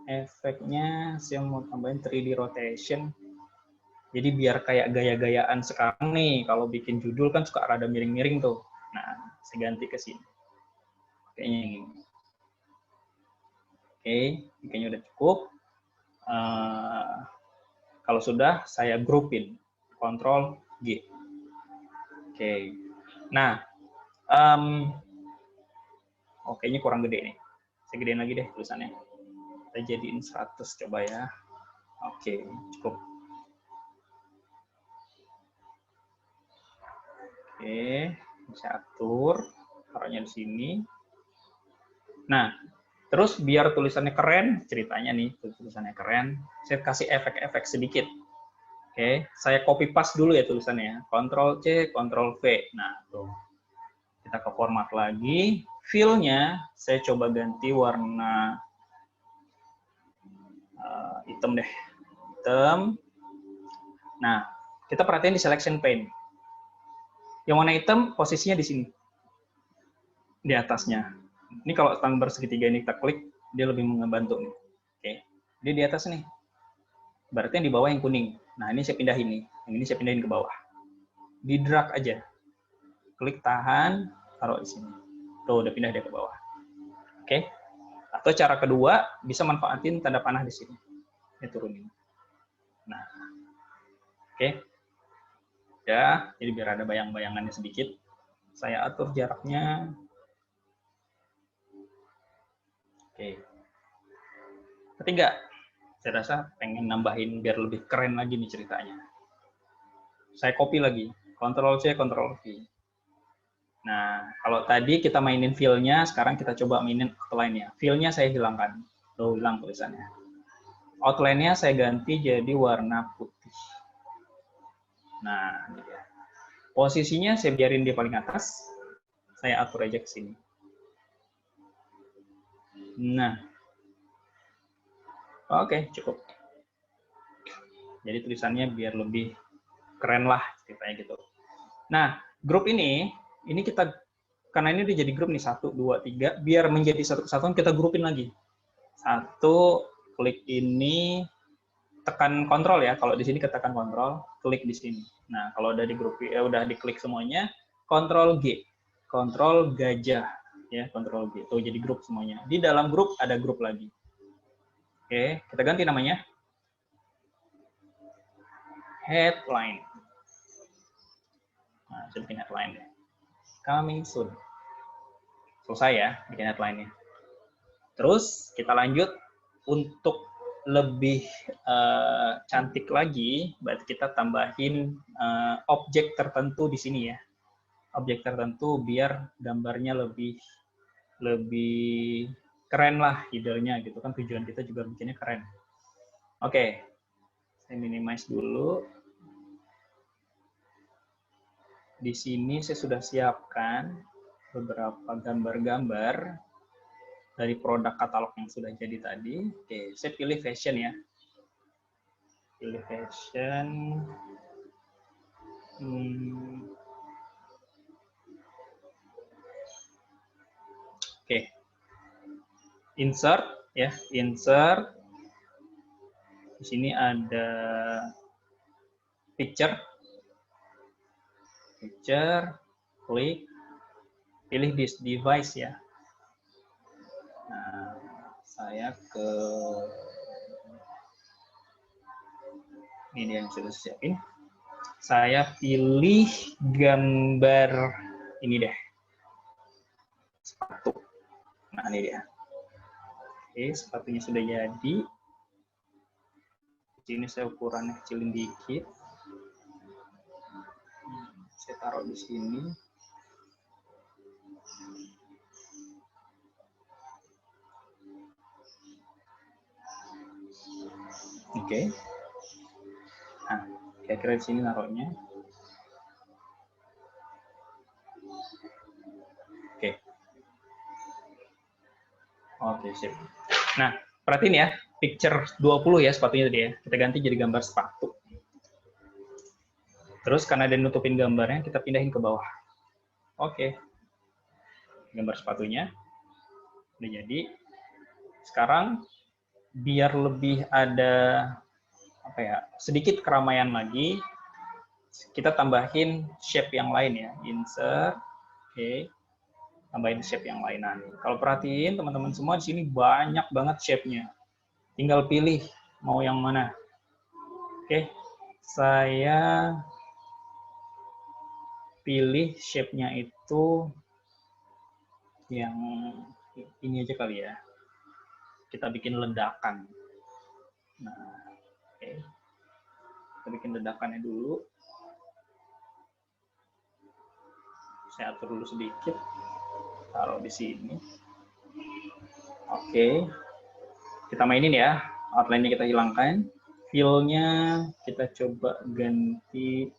Efeknya saya mau tambahin 3D rotation. Jadi biar kayak gaya-gayaan sekarang nih, kalau bikin judul kan suka rada miring-miring tuh. Nah, saya ganti ke sini. Kayaknya yang ini. Oke, kayaknya udah cukup. Kalau sudah, saya groupin. Ctrl G. Oke. Nah, kayaknya kurang gede nih. Saya gedein lagi deh tulisannya. Kita jadiin 100 coba ya. Oke, cukup. Oke, saya atur. Taruhnya di sini. Nah, terus biar tulisannya keren, ceritanya nih, tulisannya keren, saya kasih efek-efek sedikit. Oke, saya copy paste dulu ya tulisannya. Ctrl C, Ctrl V. Nah, tuh. Kita ke format lagi. Fill-nya saya coba ganti warna hitam deh. Hitam. Nah, kita perhatiin di selection pane. Yang warna hitam posisinya di sini. Di atasnya. Ini kalau gambar segitiga ini kita klik, dia lebih membantu nih. Oke. Dia di atas nih. Berarti yang di bawah yang kuning. Nah, ini saya pindahin nih. Yang ini saya pindahin ke bawah. Di drag aja. Klik tahan, taruh di sini. Tuh, udah pindah dia ke bawah. Oke. Atau cara kedua, bisa manfaatin tanda panah di sini. Ini turunin. Nah. Oke. Ya, jadi biar ada bayang-bayangannya sedikit. Saya atur jaraknya. Oke. Ketiga, saya rasa pengen nambahin biar lebih keren lagi nih ceritanya. Saya copy lagi. Ctrl C, Ctrl V. Nah, kalau tadi kita mainin fill-nya, sekarang kita coba mainin outline-nya. Fill-nya saya hilangkan. Tuh, hilang tulisannya. Outline-nya saya ganti jadi warna putih. Nah, ini dia. Posisinya saya biarin di paling atas. Saya atur aja ke sini. Nah. Oke, cukup. Jadi tulisannya biar lebih keren lah, ceritanya gitu. Nah, grup ini kita, karena ini udah jadi grup nih, 1, 2, 3, biar menjadi satu kesatuan, kita grupin lagi. 1, klik ini, tekan kontrol ya, kalau di sini ketekan kontrol, klik di sini. Nah, kalau udah digrupi, udah diklik semuanya, kontrol G, kontrol gajah, ya, kontrol G, tuh jadi grup semuanya. Di dalam grup ada grup lagi. Oke, kita ganti namanya. Headline. Nah, saya bikin headline deh. Coming soon. Selesai ya, bikin headline-nya. Terus kita lanjut untuk lebih cantik lagi, berarti kita tambahin objek tertentu di sini ya. Objek tertentu biar gambarnya lebih keren lah idealnya gitu kan, tujuan kita juga bikinnya keren. Oke, saya minimize dulu. Di sini saya sudah siapkan beberapa gambar-gambar dari produk katalog yang sudah jadi tadi. Oke, saya pilih fashion ya. Pilih fashion. Oke. Insert ya, insert. Di sini ada picture. Picture, klik, pilih this device ya. Nah, saya ke ini dia yang sudah siapin. Saya pilih gambar ini deh. Sepatu. Nah, ini dia. Oke, sepatunya sudah jadi. Di sini saya ukurannya kecilin dikit. Saya taruh di sini. Oke. Nah, kira-kira di sini naruhnya. Oke. Oke, sip. Nah, perhatiin ya, picture 20 ya sepatunya tadi ya. Kita ganti jadi gambar sepatu. Terus karena dia nutupin gambarnya, kita pindahin ke bawah. Oke. Gambar sepatunya udah jadi. Sekarang biar lebih ada apa ya, sedikit keramaian lagi, kita tambahin shape yang lain ya. Insert. Oke. Tambahin shape yang lainan. Kalau perhatiin teman-teman semua di sini banyak banget shape-nya. Tinggal pilih mau yang mana. Oke. Saya pilih shape-nya itu yang ini aja kali ya. Kita bikin ledakan. Nah, oke. Kita bikin ledakannya dulu. Saya atur dulu sedikit. Taruh di sini. Oke. Kita mainin ya. Outline-nya kita hilangkan. Fill-nya kita coba ganti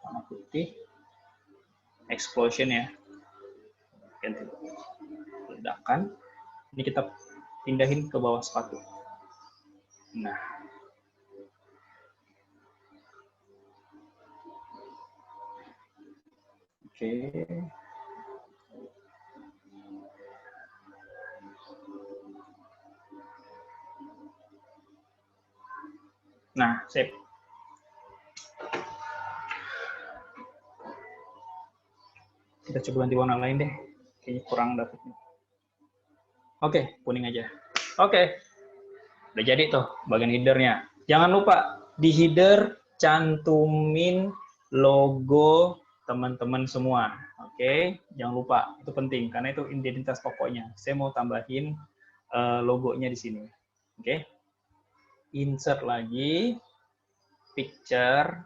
warna putih. Explosion ya. Ganti ledakan. Ini kita pindahin ke bawah sepatu. Nah. Oke. Nah, sip. Kita coba ganti warna lain deh. Kayaknya kurang dapetnya. Oke, kuning aja. Oke. Udah jadi tuh bagian header-nya. Jangan lupa di header cantumin logo teman-teman semua. Oke, jangan lupa. Itu penting karena itu identitas pokoknya. Saya mau tambahin logonya di sini. Oke. Insert lagi picture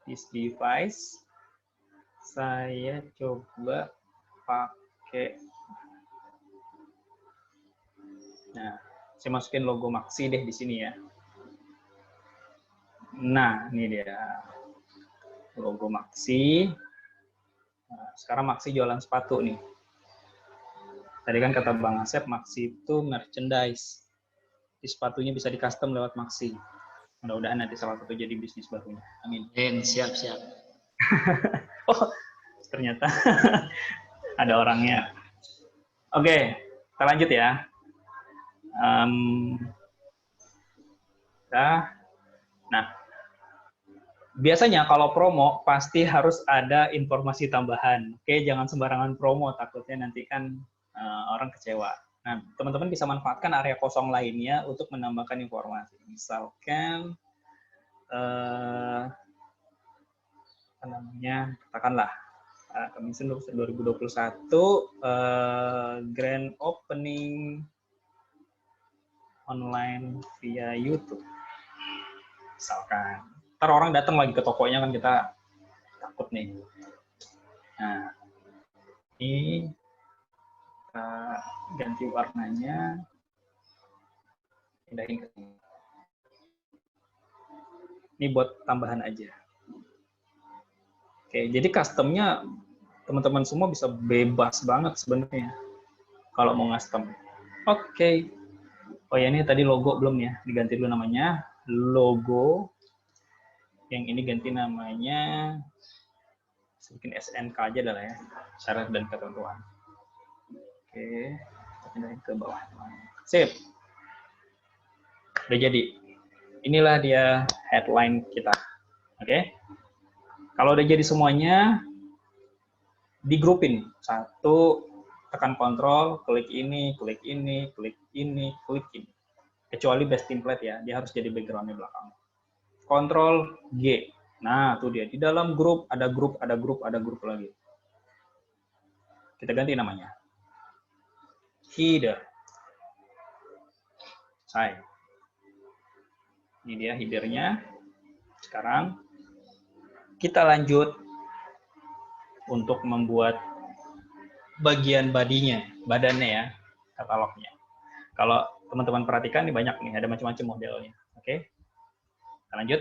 this device. Saya coba pakai, nah, saya masukin logo Maxi deh di sini ya. Nah, ini dia logo Maxi. Nah, sekarang Maxi jualan sepatu nih. Tadi kan kata Bang Asep, Maxi itu merchandise. Di sepatunya bisa di custom lewat Maxi. Mudah-mudahan nanti salah satu jadi bisnis barunya. Amin. Siap, siap. Oh, ternyata ada orangnya. Oke, kita lanjut ya. Nah, biasanya kalau promo pasti harus ada informasi tambahan. Oke, jangan sembarangan promo, takutnya nanti kan orang kecewa. Nah, teman-teman bisa manfaatkan area kosong lainnya untuk menambahkan informasi. Misalkan, apa namanya, katakanlah, Commission 2021 grand opening online via YouTube. Misalkan. Ntar orang datang lagi ke tokonya kan kita takut nih. Nah, ini kita ganti warnanya. Pindahin ke sini. Ini buat tambahan aja. Oke, jadi customnya teman-teman semua bisa bebas banget sebenarnya kalau mau custom. Oke. Oh ya, ini tadi logo belum ya, diganti dulu namanya logo. Yang ini ganti namanya, bikin SNK aja dah ya, syarat dan ketentuan. Oke, kita pindahin ke bawah. Sip. Udah jadi. Inilah dia headline kita. Oke. Kalau udah jadi semuanya, digrupin. Satu, tekan kontrol, klik ini, klik ini, klik ini, klik ini. kecuali base template ya, dia harus jadi background-nya belakang. Ctrl G. Nah, tuh dia. Di dalam grup, ada grup, ada grup, ada grup lagi. Kita ganti namanya. Header. Saya. Ini dia headernya. Sekarang kita lanjut untuk membuat bagian badinya, badannya ya, katalognya. Kalau teman-teman perhatikan, ini banyak nih, ada macam-macam modelnya. Oke, kita lanjut.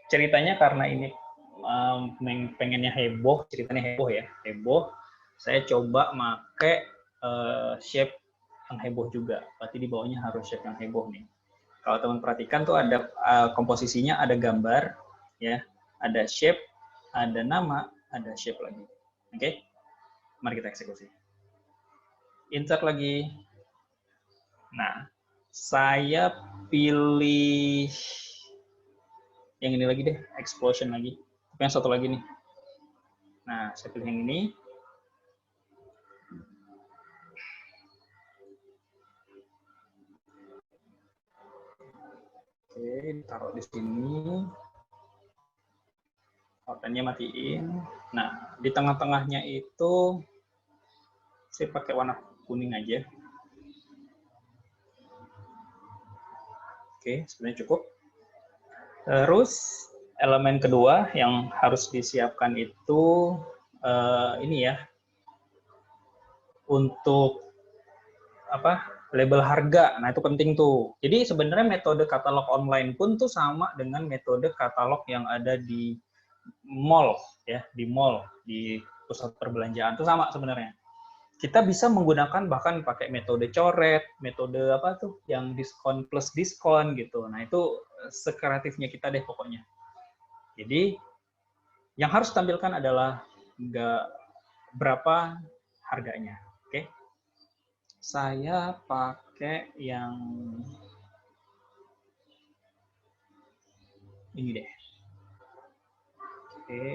Ceritanya karena ini pengennya heboh, ceritanya heboh ya, heboh. Saya coba make shape yang heboh juga. Berarti di bawahnya harus shape yang heboh nih. Kalau teman perhatikan tuh ada komposisinya, ada gambar, ya, ada shape, ada nama, ada shape lagi. Oke, mari kita eksekusi. Insert lagi. Nah, saya pilih yang ini lagi deh, explosion lagi. Tapi yang satu lagi nih. Nah, saya pilih yang ini. Oke, taruh di sini. Outline-nya matiin. Nah, di tengah-tengahnya itu saya pakai warna kuning aja. Oke, sebenarnya cukup. Terus elemen kedua yang harus disiapkan itu ini ya, untuk apa? Label harga. Nah, itu penting tuh. Jadi sebenarnya metode katalog online pun tuh sama dengan metode katalog yang ada di mall ya, di mall, di pusat perbelanjaan itu sama sebenarnya. Kita bisa menggunakan bahkan pakai metode coret, metode apa tuh yang diskon plus diskon gitu. Nah, itu sekreatifnya kita deh pokoknya. Jadi yang harus ditampilkan adalah berapa harganya. Oke. Saya pakai yang ini deh. Oke.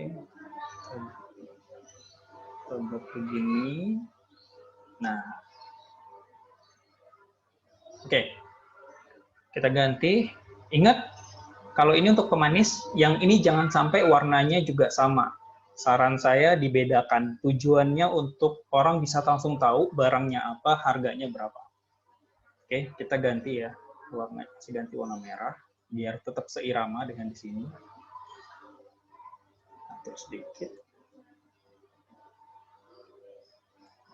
Coba begini. Nah, oke, kita ganti. Ingat, kalau ini untuk pemanis, yang ini jangan sampai warnanya juga sama. Saran saya dibedakan. Tujuannya untuk orang bisa langsung tahu barangnya apa, harganya berapa. Oke, kita ganti ya warna. Saya ganti warna merah biar tetap seirama dengan di sini. Atur sedikit.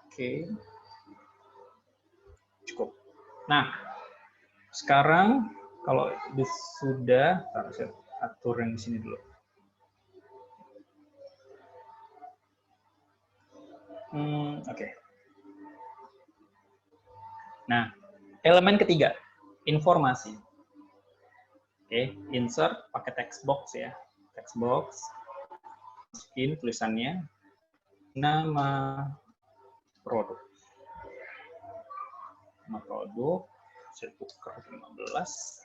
Oke. Cukup. Nah, sekarang kalau sudah, saya atur yang di sini dulu. Oke. Nah, elemen ketiga, informasi. Oke, insert pakai text box ya. Text box. Masukin tulisannya. Nama produk. Nama produk. Saya tukar 15.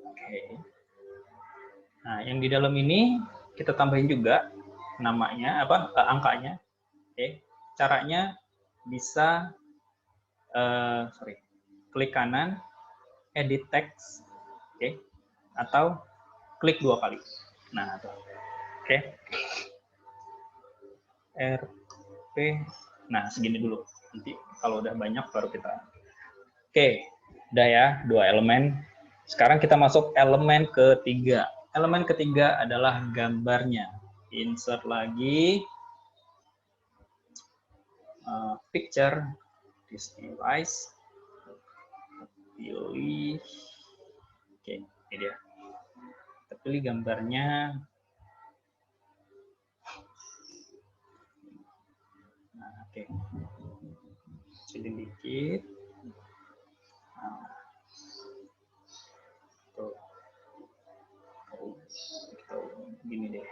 Oke. Nah, yang di dalam ini kita tambahin juga namanya, angkanya. Oke. Caranya bisa klik kanan, edit text, oke, atau klik 2 kali. Nah, tuh. Oke. RP. Nah, segini dulu. Nanti kalau udah banyak baru kita. Oke, udah ya 2 elemen. Sekarang kita masuk elemen ketiga. Elemen ketiga adalah gambarnya. Insert lagi. Picture. This device. Pilih. Oke, ini dia. Kita pilih gambarnya. Nah, oke. Kecilin dikit. Nah. Tuh. Kita gini deh.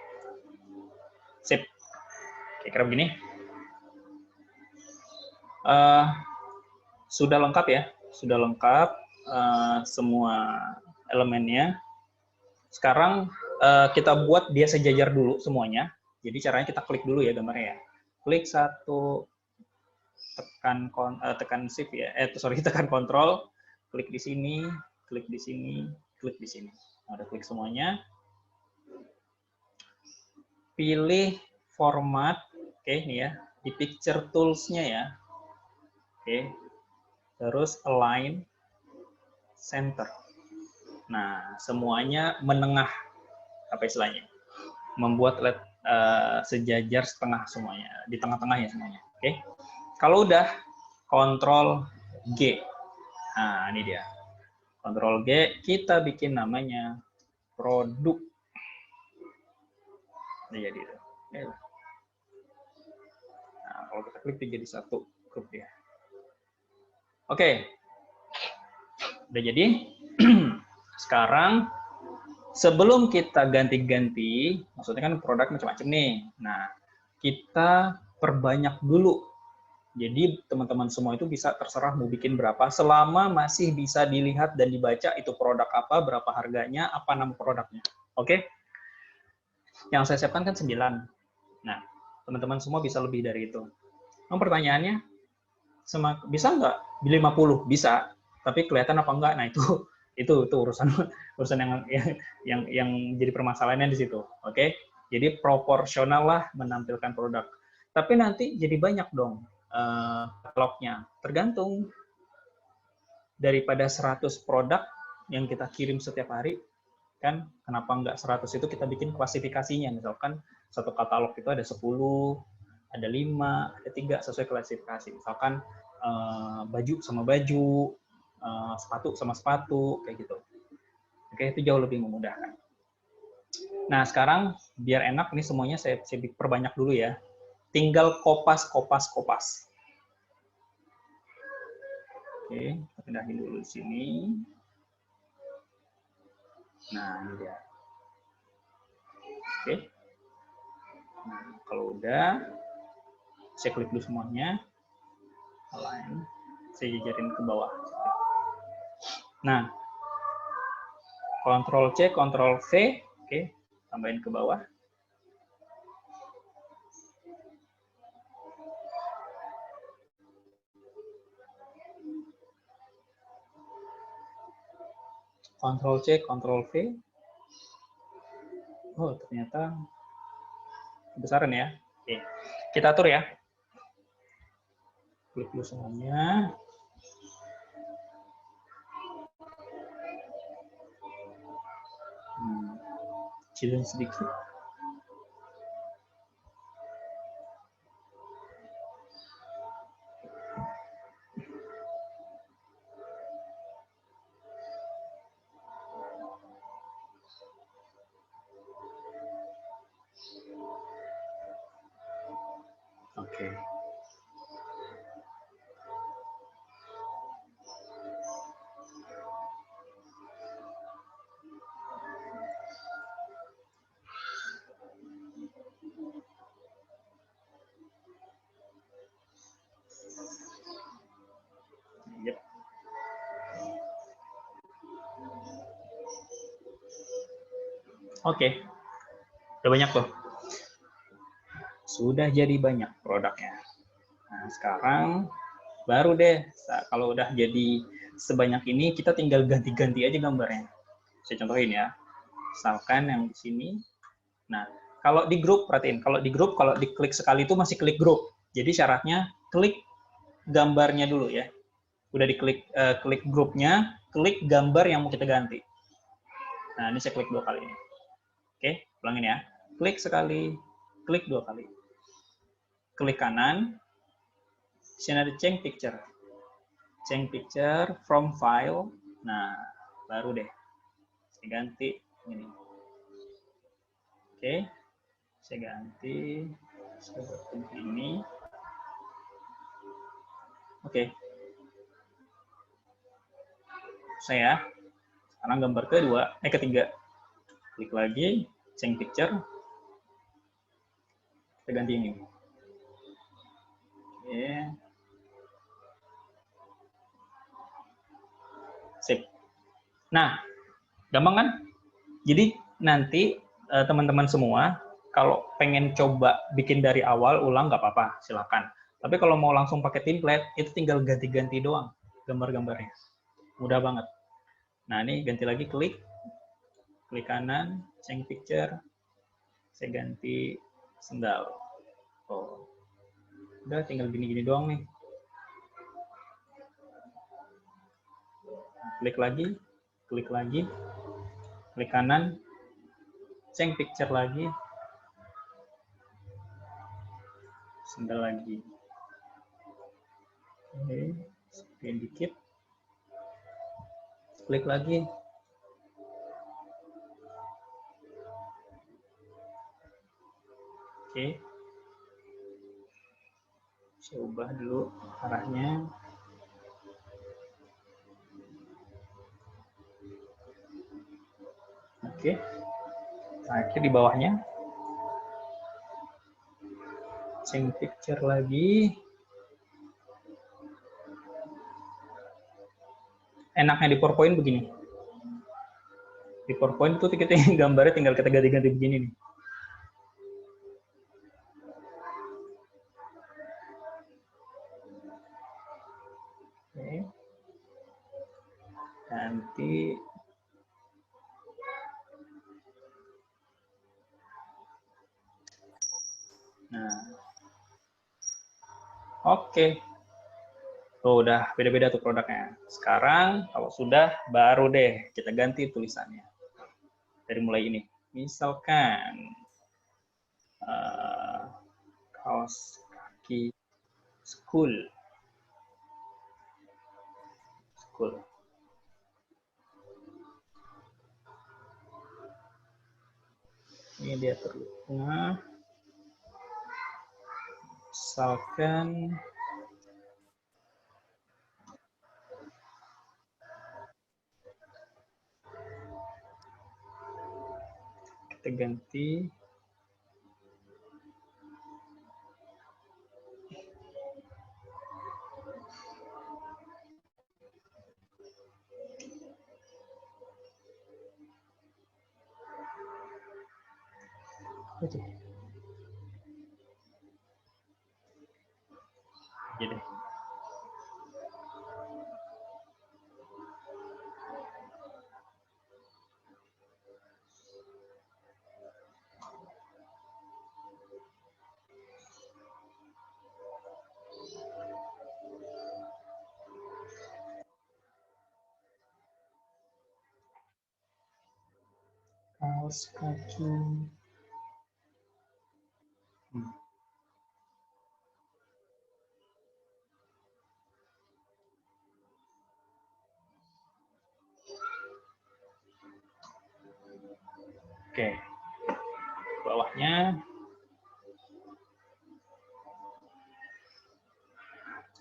Sip. Oke, kira begini. Sudah lengkap ya. Sudah lengkap semua elemennya. Sekarang kita buat dia sejajar dulu semuanya. Jadi caranya kita klik dulu ya gambarnya ya. Klik 1, tekan shift ya, tekan kontrol, klik di sini, klik di sini, klik di sini. Nah, udah klik semuanya. Pilih format, oke ini ya, di picture tools-nya ya. Oke. Terus align center. Nah, semuanya menengah apa istilahnya? Membuat sejajar setengah semuanya, di tengah-tengahnya semuanya. Oke. Kalau udah Ctrl G. Nah, ini dia. Ctrl G, kita bikin namanya produk. Ini jadi itu. Nah, kalau kita klik jadi satu grup ya. Oke. Udah jadi. Sekarang sebelum kita ganti-ganti, maksudnya kan produk macam-macam nih. Nah, kita perbanyak dulu. Jadi teman-teman semua itu bisa terserah mau bikin berapa, selama masih bisa dilihat dan dibaca itu produk apa, berapa harganya, apa nama produknya. Oke? Yang saya siapkan kan 9. Nah, teman-teman semua bisa lebih dari itu. Nah, pertanyaannya, bisa nggak 50? Bisa, tapi kelihatan apa enggak? Nah, itu urusan yang jadi permasalahannya di situ. Oke? Jadi proporsional lah menampilkan produk. Tapi nanti jadi banyak dong katalognya. Tergantung daripada 100 produk yang kita kirim setiap hari, kan kenapa enggak 100 itu kita bikin klasifikasinya. Misalkan satu katalog itu ada 10, ada 5, ada 3 sesuai klasifikasi. Misalkan baju sama baju, sepatu sama sepatu, kayak gitu. Oke, itu jauh lebih memudahkan. Nah, sekarang biar enak, ini semuanya saya perbanyak dulu ya. Tinggal kopas. Oke, kita pindahin dulu di sini. Nah, ini dia. Oke. Nah, kalau udah, saya klik dulu semuanya. Align. Saya jajarin ke bawah. Nah, Ctrl C, Ctrl V. Oke, tambahin ke bawah. Ctrl C, Ctrl V. Oh, ternyata kebesaran ya. Oke. Kita atur ya. Klik dulu semuanya. Kecilin sedikit. Oke. Yep. Oke. Udah banyak tuh. Sudah jadi banyak produknya. Nah, sekarang baru deh, kalau udah jadi sebanyak ini, kita tinggal ganti-ganti aja gambarnya. Saya contohin ya. Misalkan yang di sini. Nah, kalau di grup, perhatiin. Kalau di grup, kalau diklik sekali itu masih klik grup. Jadi syaratnya klik gambarnya dulu ya. Udah diklik klik grupnya, klik gambar yang mau kita ganti. Nah, ini saya klik 2 kali ini. Oke, ulangin ya. Klik sekali, klik 2 kali. Klik kanan, sini ada change picture. Change picture from file. Nah, baru deh. Saya ganti ini. Oke, saya ganti seperti ini. Oke. Saya sekarang gambar ketiga. Klik lagi, change picture. Kita ganti ini. Oke. Sip. Nah, gampang kan? Jadi nanti teman-teman semua kalau pengen coba bikin dari awal ulang nggak apa-apa, silakan. Tapi kalau mau langsung pakai template, itu tinggal ganti-ganti doang gambar-gambarnya. Mudah banget. Nah, ini ganti lagi, klik kanan, change picture, saya ganti sendal. Oh, udah tinggal gini-gini doang nih. Klik lagi, klik kanan, change picture lagi, sendal lagi. Oke, sepiin dikit. Klik lagi. Oke. Saya ubah dulu arahnya. Oke. Terakhir di bawahnya. Change picture lagi. Enaknya di PowerPoint begini. Di PowerPoint itu kita gambarnya tinggal kita ganti-ganti begini nih. Oke. Ganti. Nah. Oke. Tuh udah beda-beda tuh produknya. Sekarang kalau sudah, baru deh kita ganti tulisannya. Dari mulai ini. Misalkan kaos kaki school. Ini dia terlihat. Misalkan kita ganti jadi kaos kaki. Oke, bawahnya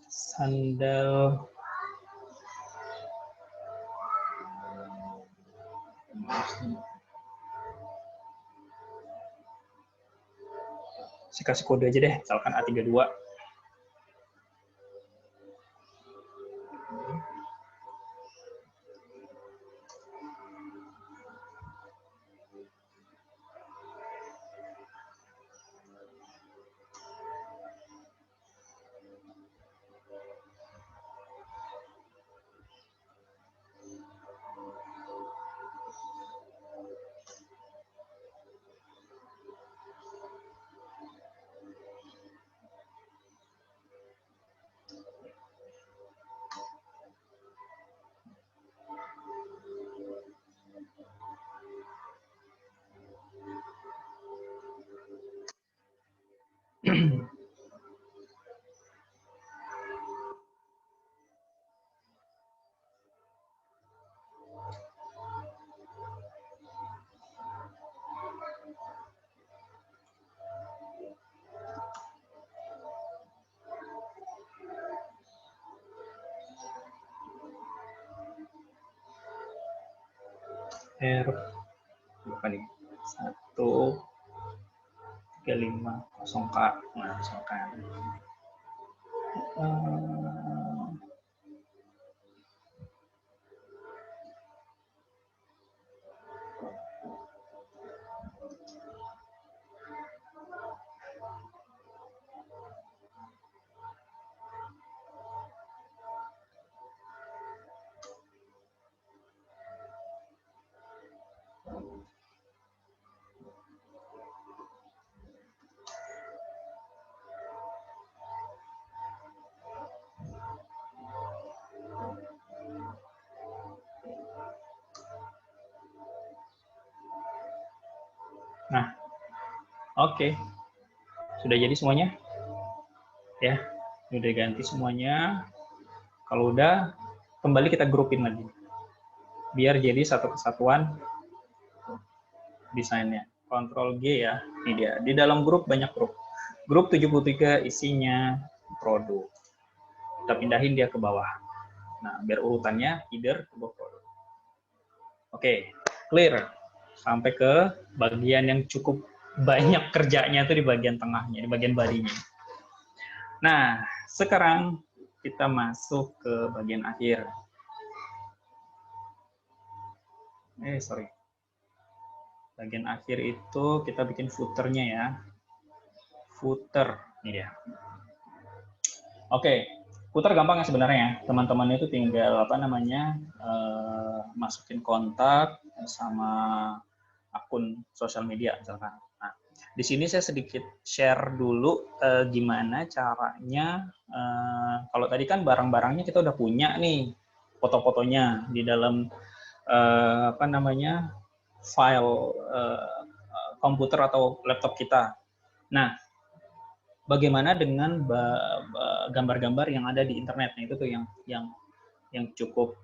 sandal saya kasih kode aja deh, misalkan A32. R berapa nih? 135 K. Nah, misalkan Nah, oke. Sudah jadi semuanya? Ya, udah ganti semuanya. Kalau udah, kembali kita grupin lagi. Biar jadi satu kesatuan desainnya. Ctrl G ya, ini dia. Di dalam grup banyak grup. Grup 73 isinya produk. Kita pindahin dia ke bawah. Nah, biar urutannya header ke bawah produk. Oke, clear. Sampai ke bagian yang cukup banyak kerjanya itu di bagian tengahnya, di bagian bodinya. Nah, sekarang kita masuk ke bagian akhir. Sorry. Bagian akhir itu kita bikin footer-nya ya. Footer, ini dia. Oke, footer gampang ya sebenarnya. Teman-teman itu tinggal masukin kontak sama akun sosial media misalkan. Nah, di sini saya sedikit share dulu gimana caranya. Kalau tadi kan barang-barangnya kita udah punya nih, foto-fotonya di dalam file komputer atau laptop kita. Nah, bagaimana dengan gambar-gambar yang ada di internet? Nah, itu tuh yang cukup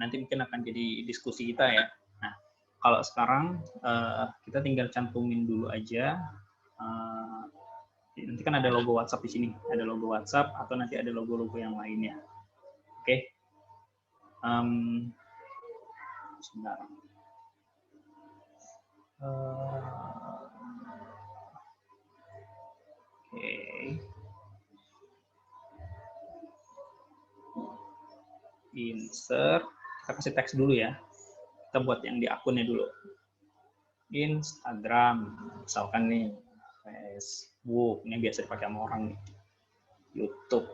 nanti mungkin akan jadi diskusi kita ya. Nah, kalau sekarang kita tinggal cantumin dulu aja. Nanti kan ada logo WhatsApp di sini, ada logo WhatsApp atau nanti ada logo-logo yang lainnya. Oke. Sebentar. Oke. Insert. Kita kasih teks dulu ya. Kita buat yang di akunnya dulu. Instagram, misalkan nih. Facebook, ini biasa dipakai sama orang nih. YouTube.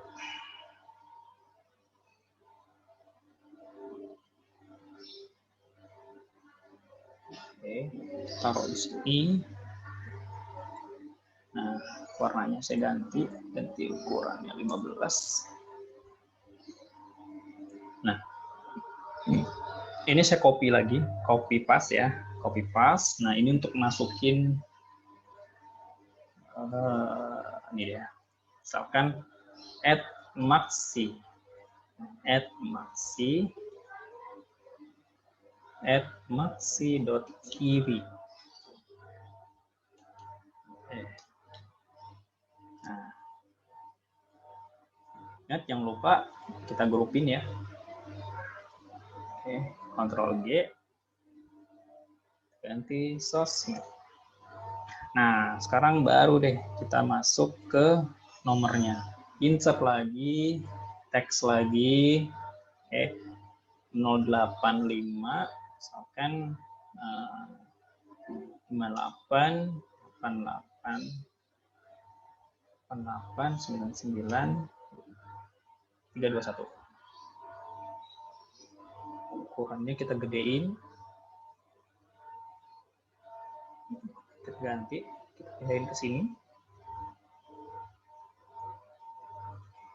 Oke, taruh di sini. Nah, warnanya saya ganti ukurannya 15. Nah, ini saya copy lagi, copy paste ya, copy paste. Nah, ini untuk masukin ini dia. Misalkan @maxi.kiwi. Nah, ingat jangan lupa kita grupin ya. Oke, Ctrl G, ganti sosmed. Nah, sekarang baru deh kita masuk ke nomornya. Insert lagi, teks lagi, 085, misalkan 58, 88, 99, 321. Ukurannya kita gedein. Kita ganti, kita pindahin ke sini.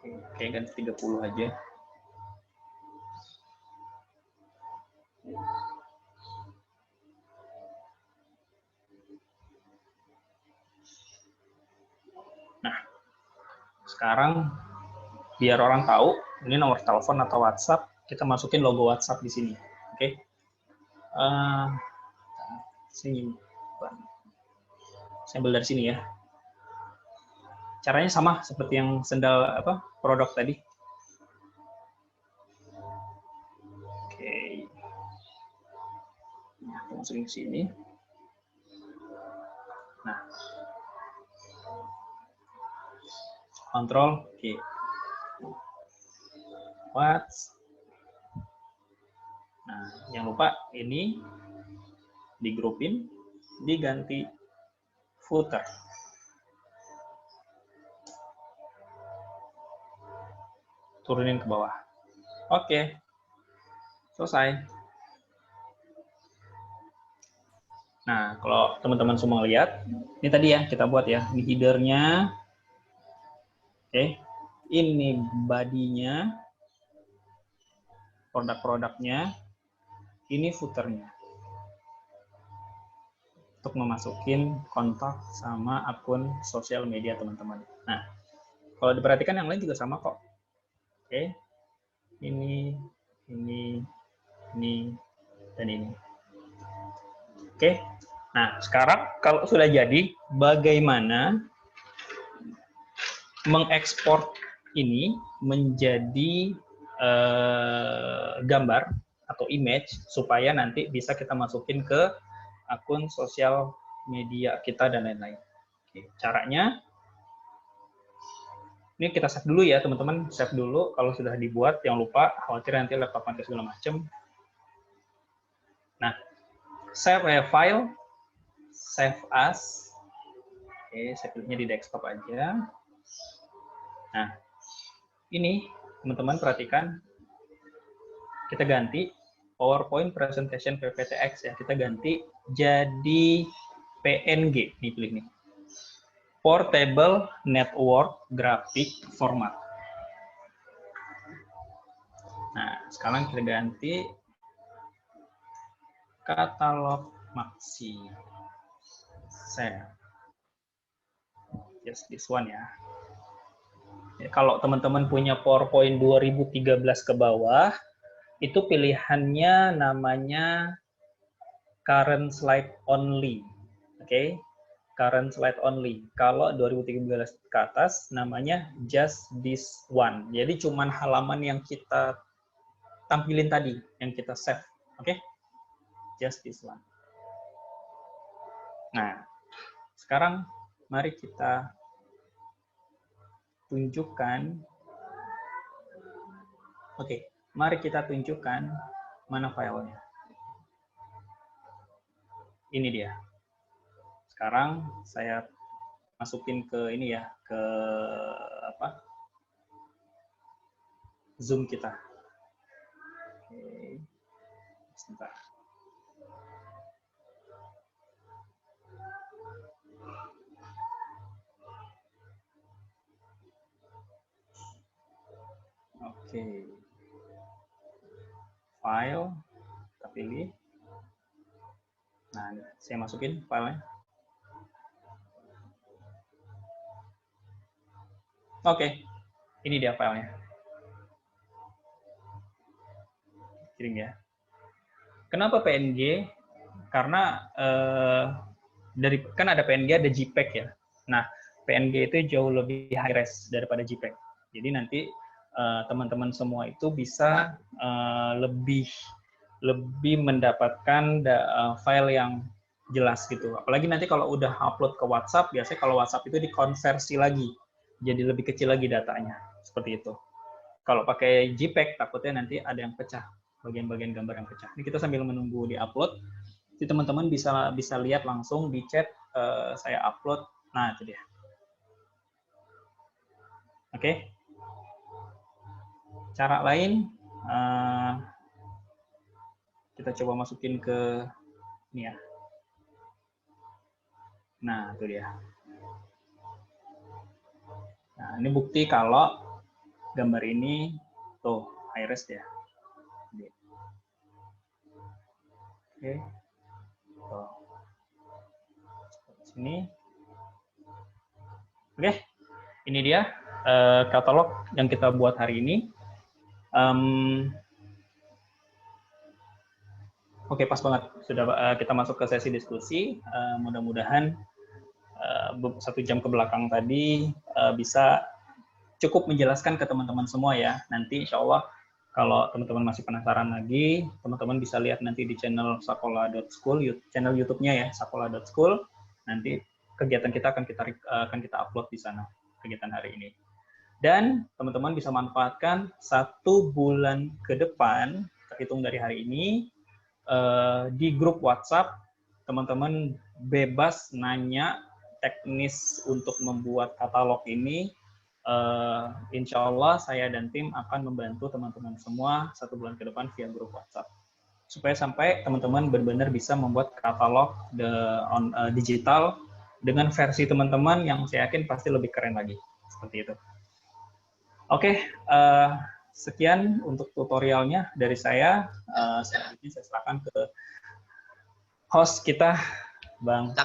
Oke, ganti 30 aja. Nah, sekarang biar orang tahu ini nomor telepon atau WhatsApp, kita masukin logo WhatsApp di sini. Oke. Sini. Saya ambil dari sini ya. Caranya sama seperti yang sendal produk tadi. Oke. Nah, masukin ke sini. Nah. Ctrl G. Nah, jangan lupa ini digrupin, diganti footer. Turunin ke bawah. Oke. Selesai. Nah, kalau teman-teman semua lihat, ini tadi ya kita buat ya, ini header-nya. Oke. Ini body-nya. Produk-produknya. Ini footer-nya. untuk memasukin kontak sama akun sosial media teman-teman. Nah, kalau diperhatikan yang lain juga sama kok. Oke, ini, dan ini. Oke, nah sekarang kalau sudah jadi, bagaimana mengekspor ini menjadi gambar atau image supaya nanti bisa kita masukin ke akun sosial media kita dan lain-lain. Oke, caranya ini kita save dulu ya teman-teman, save dulu kalau sudah dibuat, jangan lupa, khawatir nanti laptop mati segala macam. Nah, save file, save as. Oke, saya pilihnya di desktop aja. Nah, ini teman-teman perhatikan, kita ganti PowerPoint Presentation PPTX ya, kita ganti jadi PNG, nih pilih nih. Portable Network Graphic Format. Nah, sekarang kita ganti katalog Maxi. Save. Just this one ya. Kalau teman-teman punya PowerPoint 2013 ke bawah, itu pilihannya namanya current slide only. Oke, current slide only. Kalau 2013 ke atas, namanya just this one. Jadi cuman halaman yang kita tampilin tadi, yang kita save. Oke, just this one. Nah, sekarang mari kita tunjukkan. Oke, mari kita tunjukkan mana filenya. Ini dia. Sekarang saya masukin ke ini ya, ke apa? Zoom kita. Oke. Sebentar. Oke. File, kita pilih. Nah, saya masukin filenya. Oke, ini dia filenya. Kirim ya. Kenapa PNG? Karena kan ada PNG, ada JPEG ya. Nah, PNG itu jauh lebih high res daripada JPEG. Jadi nanti teman-teman semua itu bisa lebih mendapatkan file yang jelas gitu. Apalagi nanti kalau udah upload ke WhatsApp, biasanya kalau WhatsApp itu dikonversi lagi, jadi lebih kecil lagi datanya, seperti itu. Kalau pakai JPEG, takutnya nanti ada yang pecah, bagian-bagian gambar yang pecah. Ini kita sambil menunggu di-upload, jadi teman-teman bisa lihat langsung di chat saya upload. Nah, itu dia. Oke. Cara lain, kita coba masukin ke ini ya. Nah, itu dia. Nah, ini bukti kalau gambar ini tuh high res ya. Oke. Tuh. Sini. Oke. Ini dia katalog yang kita buat hari ini. Oke, pas banget. Sudah kita masuk ke sesi diskusi. Mudah-mudahan 1 jam ke belakang tadi bisa cukup menjelaskan ke teman-teman semua ya. Nanti insya Allah kalau teman-teman masih penasaran lagi, teman-teman bisa lihat nanti di channel sakola.school, channel YouTube-nya ya, sakola.school. Nanti kegiatan kita akan kita upload di sana, kegiatan hari ini. Dan teman-teman bisa manfaatkan 1 bulan ke depan, terhitung dari hari ini, di grup WhatsApp, teman-teman bebas nanya teknis untuk membuat katalog ini. Insya Allah saya dan tim akan membantu teman-teman semua 1 bulan ke depan via grup WhatsApp. Supaya sampai teman-teman benar-benar bisa membuat katalog digital dengan versi teman-teman yang saya yakin pasti lebih keren lagi. Seperti itu. Oke, sekian untuk tutorialnya dari saya. Selanjutnya saya serahkan ke host kita, Bang.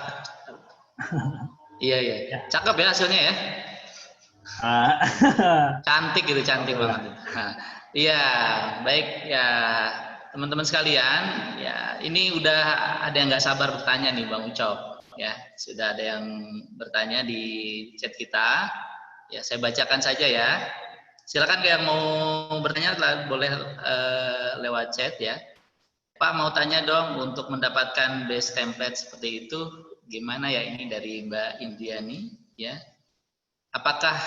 Iya. Ya. Cakep ya hasilnya ya. Cantik gitu, cantik banget. Nah, iya, baik ya teman-teman sekalian. Ya, ini udah ada yang nggak sabar bertanya nih Bang Ucok. Ya, sudah ada yang bertanya di chat kita. Ya, saya bacakan saja ya. Silakan yang mau bertanya boleh lewat chat ya. Pak mau tanya dong untuk mendapatkan base template seperti itu gimana ya, ini dari Mbak Indiani ya. Apakah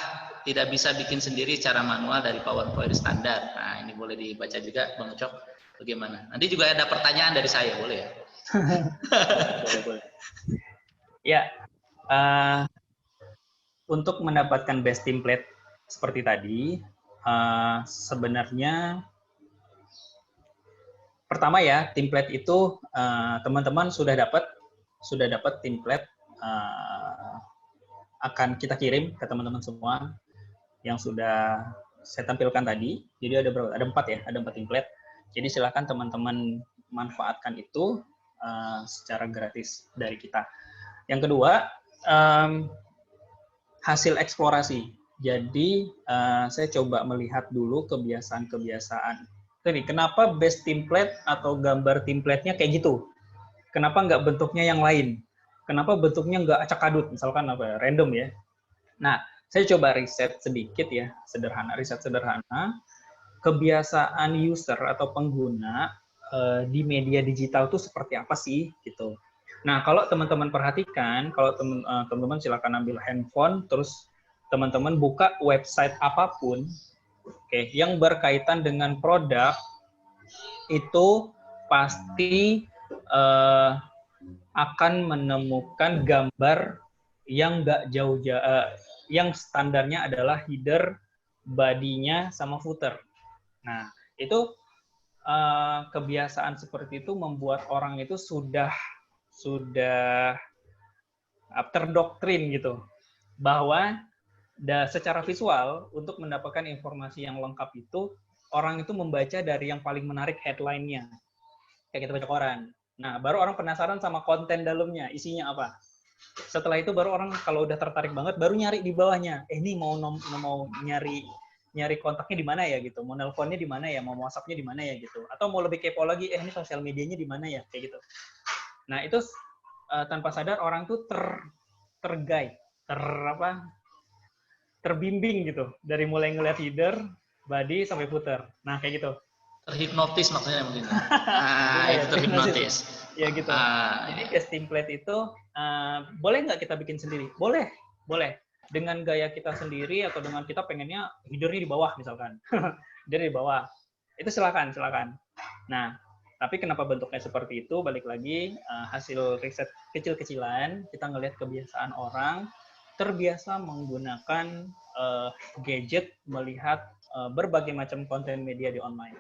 tidak bisa bikin sendiri cara manual dari PowerPoint standar? Nah, ini boleh dibaca juga Bang Ucok bagaimana? Nanti juga ada pertanyaan dari saya, boleh ya? boleh. Ya, untuk mendapatkan base template seperti tadi, sebenarnya pertama ya, template itu teman-teman sudah dapat template, akan kita kirim ke teman-teman semua yang sudah saya tampilkan tadi. Jadi ada berapa? Ada 4 ya, ada 4 template. Jadi silakan teman-teman manfaatkan itu secara gratis dari kita. Yang kedua, hasil eksplorasi. Jadi saya coba melihat dulu kebiasaan-kebiasaan. Jadi kenapa base template atau gambar template-nya kayak gitu? Kenapa nggak bentuknya yang lain? Kenapa bentuknya nggak acak adut? Misalkan apa ya, random ya. Nah, saya coba riset sedikit ya, riset sederhana. Kebiasaan user atau pengguna di media digital itu seperti apa sih gitu. Nah, kalau teman-teman perhatikan, kalau teman-teman silakan ambil handphone, terus teman-teman buka website apapun, yang berkaitan dengan produk, itu pasti akan menemukan gambar yang nggak jauh-jauh, yang standarnya adalah header, body-nya, sama footer. Nah, itu kebiasaan seperti itu membuat orang itu sudah terdoktrin gitu, bahwa secara visual untuk mendapatkan informasi yang lengkap itu orang itu membaca dari yang paling menarik headline-nya, kayak kita baca koran. Nah, baru orang penasaran sama konten dalamnya, isinya apa. Setelah itu baru orang kalau udah tertarik banget baru nyari di bawahnya. Ini mau nyari kontaknya di mana ya gitu, mau nelponnya di mana ya, mau WhatsApp-nya di mana ya gitu, atau mau lebih kepo lagi, ini sosial medianya di mana ya, kayak gitu. Nah, itu tanpa sadar orang tuh terguide, terbimbing gitu, dari mulai ngeliat header, body, sampai footer. Nah, kayak gitu. Terhipnotis maksudnya mungkin. Ah, itu terhipnotis. Ya gitu. Jadi base template itu boleh nggak kita bikin sendiri? Boleh. Dengan gaya kita sendiri atau dengan kita pengennya headernya di bawah misalkan. Header di bawah. Itu silakan. Nah, tapi kenapa bentuknya seperti itu? Balik lagi, hasil riset kecil-kecilan, kita ngelihat kebiasaan orang terbiasa menggunakan gadget, melihat berbagai macam konten media di online.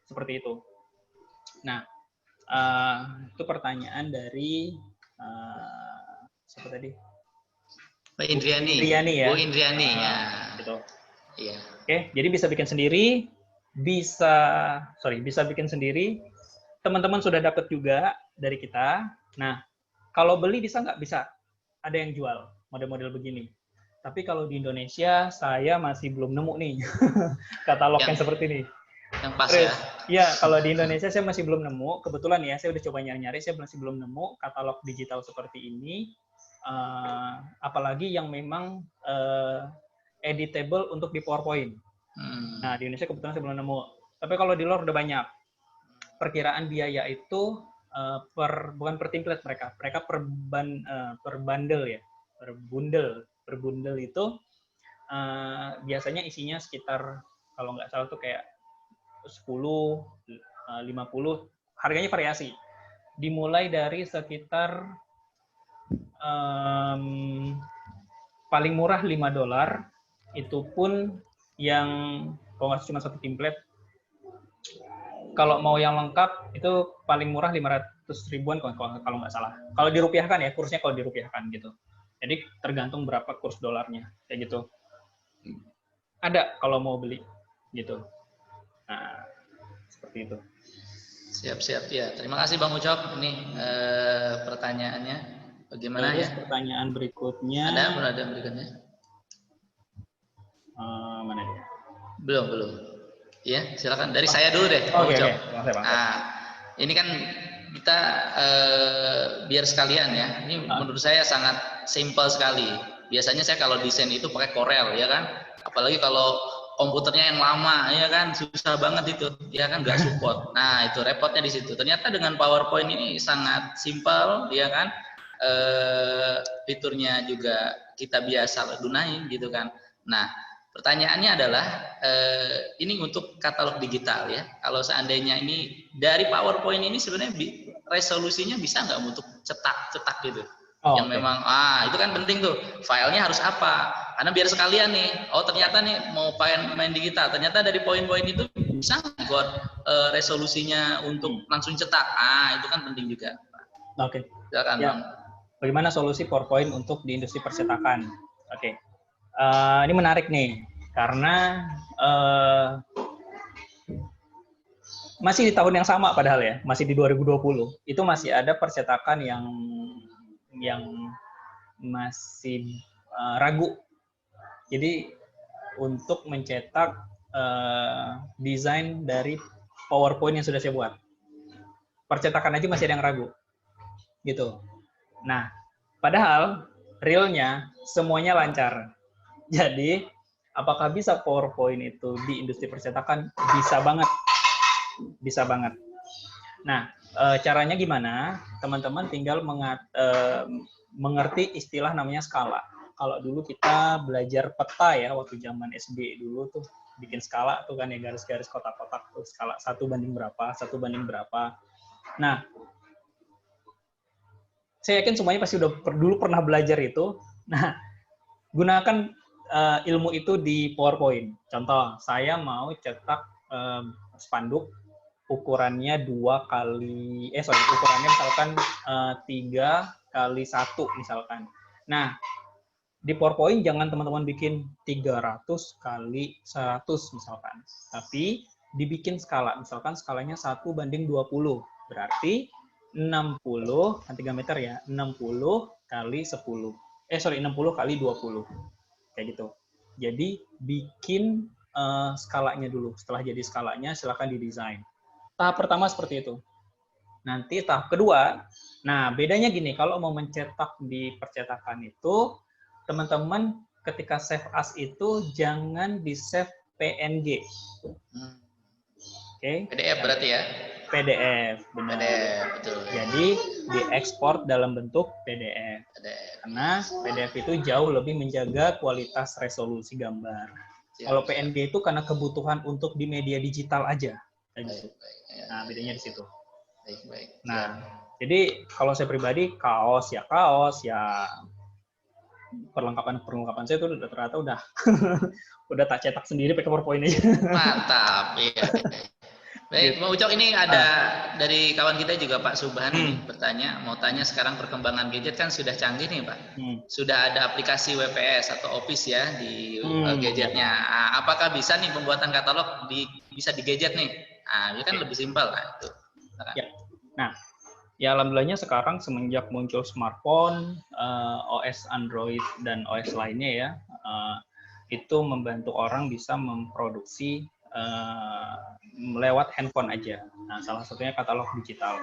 Seperti itu. Nah, itu pertanyaan dari siapa tadi? Mbak Indriani. Ya. Bu Indriani ya. Gitu. Iya. Oke, jadi bisa bikin sendiri, bisa bikin sendiri. Teman-teman sudah dapat juga dari kita. Nah, kalau beli bisa nggak? Bisa. Ada yang jual model-model begini. Tapi kalau di Indonesia saya masih belum nemu nih katalog yang seperti ini. Yang pas ya. Ya, kalau di Indonesia saya masih belum nemu. Kebetulan ya, saya udah coba nyari-nyari, saya masih belum nemu katalog digital seperti ini. Apalagi yang memang editable untuk di PowerPoint. Nah, di Indonesia kebetulan saya belum nemu. Tapi kalau di luar udah banyak. Perkiraan biaya itu bukan per template mereka per bundle ya, per bundle itu biasanya isinya sekitar, kalau nggak salah tuh kayak 10, 50, harganya variasi. Dimulai dari sekitar paling murah $5, itu pun yang kalau nggak cuma satu template. Kalau mau yang lengkap itu paling murah 500 ribuan kalau nggak salah. Kalau dirupiahkan ya, kursnya kalau dirupiahkan gitu. Jadi tergantung berapa kurs dolarnya, kayak gitu. Ada kalau mau beli gitu. Nah, seperti itu. Siap ya. Terima kasih Bang Ucok ini pertanyaannya. Bagaimana Terus ya? pertanyaan berikutnya. Ada berikutnya? Mana dia? Belum. Ya, silakan. Dari saya dulu deh. Oke. Ini kan kita biar sekalian ya. Ini menurut saya sangat simpel sekali. Biasanya saya kalau desain itu pakai Corel, ya kan? Apalagi kalau komputernya yang lama, ya kan, susah banget itu, ya kan, nggak support. Nah, itu repotnya di situ. Ternyata dengan PowerPoint ini sangat simpel, ya kan, fiturnya juga kita biasa gunain, gitu kan. Nah, pertanyaannya adalah ini untuk katalog digital ya. Kalau seandainya ini dari PowerPoint ini sebenarnya resolusinya bisa nggak untuk cetak gitu? Yang memang itu kan penting tuh, filenya harus apa? Karena biar sekalian nih, ternyata nih mau main digital, ternyata dari poin-poin itu bisa buat resolusinya untuk langsung cetak. Itu kan penting juga. Oke. Silakan, Bang. Bagaimana solusi PowerPoint untuk di industri percetakan? Oke. Ini menarik nih, karena masih di tahun yang sama padahal ya, masih di 2020. Itu masih ada percetakan yang masih ragu. Jadi untuk mencetak desain dari PowerPoint yang sudah saya buat, percetakan aja masih ada yang ragu, gitu. Nah, padahal realnya semuanya lancar. Jadi, apakah bisa PowerPoint itu di industri percetakan? Bisa banget. Bisa banget. Nah, caranya gimana? Teman-teman tinggal mengerti istilah namanya skala. Kalau dulu kita belajar peta ya, waktu zaman SD dulu tuh bikin skala tuh kan ya, garis-garis kotak-kotak tuh, skala 1 banding berapa. Nah, saya yakin semuanya pasti dulu pernah belajar itu. Nah, gunakan ilmu itu di PowerPoint. Contoh, saya mau cetak spanduk ukurannya ukurannya misalkan 3x1 misalkan. Nah, di PowerPoint jangan teman-teman bikin 300x100 misalkan. Tapi dibikin skala, misalkan skalanya 1:20. Berarti 60 kan 3 meter ya, 60x10. 60x20. Kayak gitu. Jadi bikin skalanya dulu. Setelah jadi skalanya silakan didesain. Tahap pertama seperti itu. Nanti tahap kedua, nah bedanya gini, kalau mau mencetak di percetakan itu, teman-teman ketika save as itu jangan di save PNG. Oke. PDF berarti ya? PDF, benar. PDF, betul. Jadi diekspor dalam bentuk PDF. Karena PDF itu jauh lebih menjaga kualitas resolusi gambar. Kalau PNG itu karena kebutuhan untuk di media digital aja. Gitu. Nah, bedanya di situ. Baik. Nah, jadi kalau saya pribadi kaos ya perlengkapan saya itu ternyata udah udah tak cetak sendiri pakai PowerPoint aja. Mantap, iya. Baik, Bang Ucok, ini ada dari kawan kita juga Pak Subhan bertanya, mau tanya sekarang perkembangan gadget kan sudah canggih nih Pak. Sudah ada aplikasi WPS atau Office ya di gadgetnya. Apakah bisa nih pembuatan katalog bisa di gadget nih? Ini kan lebih simpel lah itu. Ya. Nah, ya alhamdulillahnya sekarang semenjak muncul smartphone, OS Android dan OS lainnya ya, itu membantu orang bisa memproduksi lewat handphone aja. Nah, salah satunya katalog digital.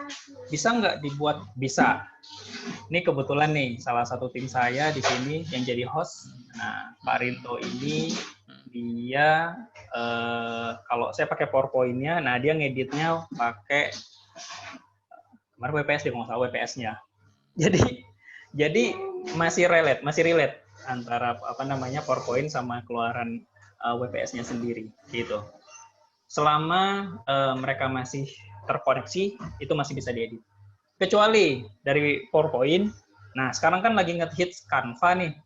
Bisa nggak dibuat? Bisa. Ini kebetulan nih, salah satu tim saya di sini yang jadi host. Nah, Pak Rinto ini, dia, kalau saya pakai PowerPoint-nya, nah dia ngeditnya pakai, kemarin WPS dia, nggak salah WPS-nya. Jadi masih relate antara PowerPoint sama keluaran WPS-nya sendiri, gitu. Selama mereka masih terkoneksi, itu masih bisa diedit. Kecuali dari PowerPoint, nah sekarang kan lagi nge-hits Canva nih.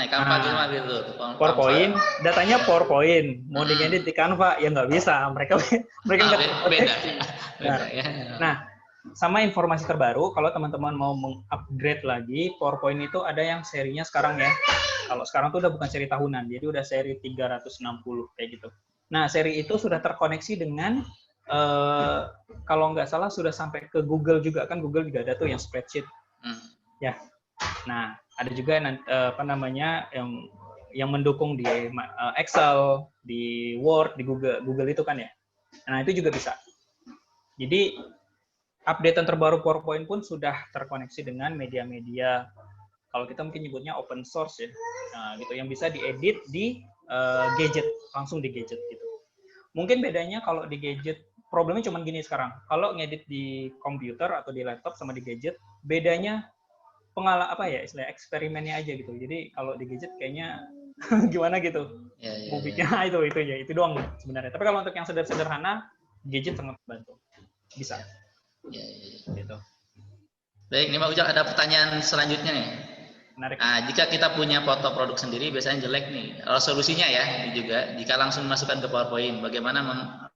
Canva gitu. PowerPoint, datanya PowerPoint, mau diedit di Canva, ya nggak bisa. Mereka nggak terkoneksi. Nah, sama informasi terbaru, kalau teman-teman mau mengupgrade lagi, PowerPoint itu ada yang serinya sekarang ya. Kalau sekarang tuh udah bukan seri tahunan, jadi udah seri 360 kayak gitu. Nah, seri itu sudah terkoneksi dengan, kalau nggak salah sudah sampai ke Google juga, kan Google juga ada tuh yang spreadsheet. Ya. Nah, ada juga apa namanya yang mendukung di Excel, di Word, di Google itu kan ya. Nah, itu juga bisa. Jadi update terbaru PowerPoint pun sudah terkoneksi dengan media-media, kalau kita mungkin nyebutnya open source ya, nah, gitu, yang bisa diedit di gadget, langsung di gadget gitu. Mungkin bedanya kalau di gadget, problemnya cuma gini sekarang, kalau ngedit di komputer atau di laptop sama di gadget, bedanya apa ya, istilah eksperimennya aja gitu. Jadi kalau di gadget kayaknya gimana gitu, mau bikin itu doang sebenarnya. Tapi kalau untuk yang sederhana, gadget sangat membantu, bisa. Gitu. Baik, nih Pak Ujang, ada pertanyaan selanjutnya nih. Menarik. Nah, jika kita punya foto produk sendiri biasanya jelek nih. Resolusinya ya, ini juga jika langsung masukkan ke PowerPoint, bagaimana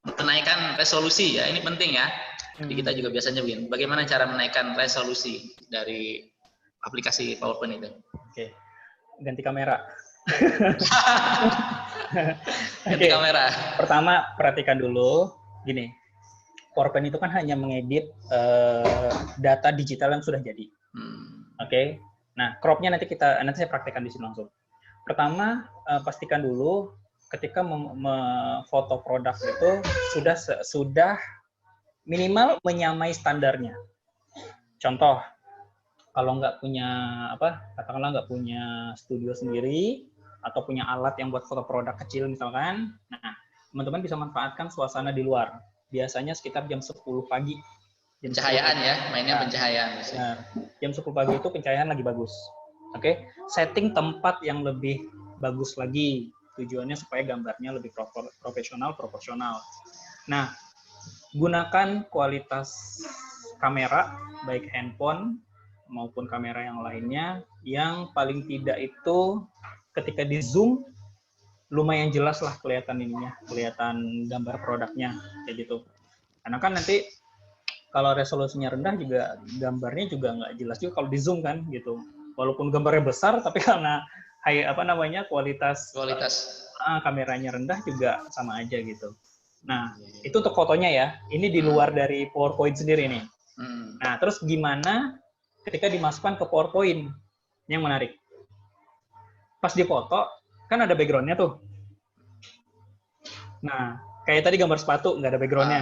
menaikkan resolusi ya, ini penting ya. Jadi kita juga biasanya begini, bagaimana cara menaikkan resolusi dari aplikasi PowerPoint itu? Oke, ganti kamera. Ganti kamera. Pertama, perhatikan dulu, gini, PowerPoint itu kan hanya mengedit data digital yang sudah jadi. Oke. Nah, cropnya nanti saya praktekkan di sini langsung. Pertama, pastikan dulu ketika memfoto produk itu sudah minimal menyamai standarnya. Contoh, kalau nggak punya katakanlah nggak punya studio sendiri atau punya alat yang buat foto produk kecil misalkan, nah teman-teman bisa manfaatkan suasana di luar. Biasanya sekitar jam 10 pagi. Pencahayaan ya, mainnya pencahayaan. Benar. Jam 10 pagi itu pencahayaan lagi bagus. Oke, setting tempat yang lebih bagus lagi. Tujuannya supaya gambarnya lebih profesional, proporsional. Nah, gunakan kualitas kamera, baik handphone maupun kamera yang lainnya, yang paling tidak itu ketika di zoom lumayan jelas lah kelihatan ininya, kelihatan gambar produknya kayak gitu. Karena kan nanti kalau resolusinya rendah juga gambarnya juga nggak jelas juga kalau di zoom kan gitu. Walaupun gambarnya besar tapi karena kualitas kameranya rendah juga sama aja gitu. Nah, itu untuk fotonya ya. Ini di luar dari PowerPoint sendiri nih. Nah, terus gimana ketika dimasukkan ke PowerPoint? Yang menarik. Pas difoto, kan ada background-nya tuh. Nah, kayak tadi gambar sepatu, nggak ada background-nya.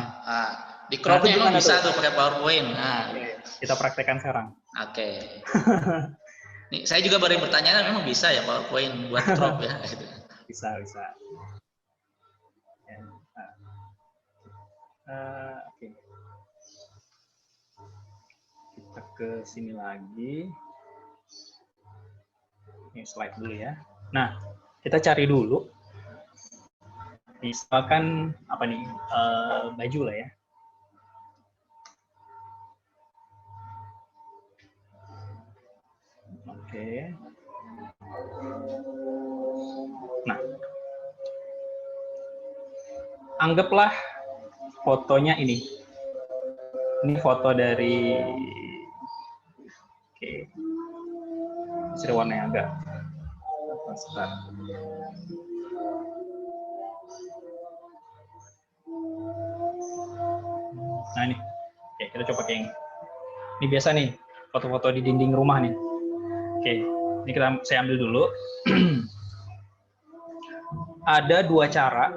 Di crop-nya emang bisa tuh pakai PowerPoint. Nah, kita praktekkan sekarang. Oke. Nih, saya juga baru bertanya, memang bisa ya PowerPoint buat crop ya? Bisa. Ya. Oke. Kita ke sini lagi. Ini slide dulu ya. Nah, kita cari dulu. Misalkan apa nih, baju lah ya. Oke. Nah, anggaplah fotonya ini. Ini foto dari, oke, sudah warnanya agak transparan. Nah ini, oke, kita coba pakai ini. Ini biasa nih, foto-foto di dinding rumah nih. Oke, ini saya ambil dulu. Ada dua cara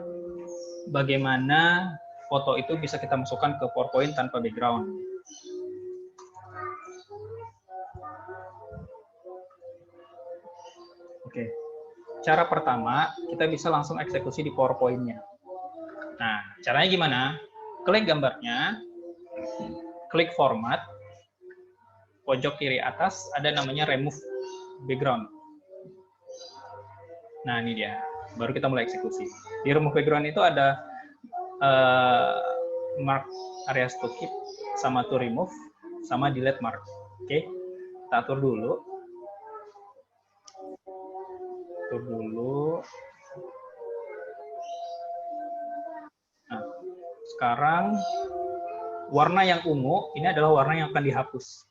bagaimana foto itu bisa kita masukkan ke PowerPoint tanpa background. Oke, cara pertama kita bisa langsung eksekusi di PowerPoint-nya. Nah, caranya gimana? Klik gambarnya, klik format, pojok kiri atas ada namanya remove background. Nah, ini dia. Baru kita mulai eksekusi. Di remove background itu ada mark areas to keep, sama to remove, sama delete mark. Oke, kita atur dulu. Nah, sekarang warna yang ungu ini adalah warna yang akan dihapus.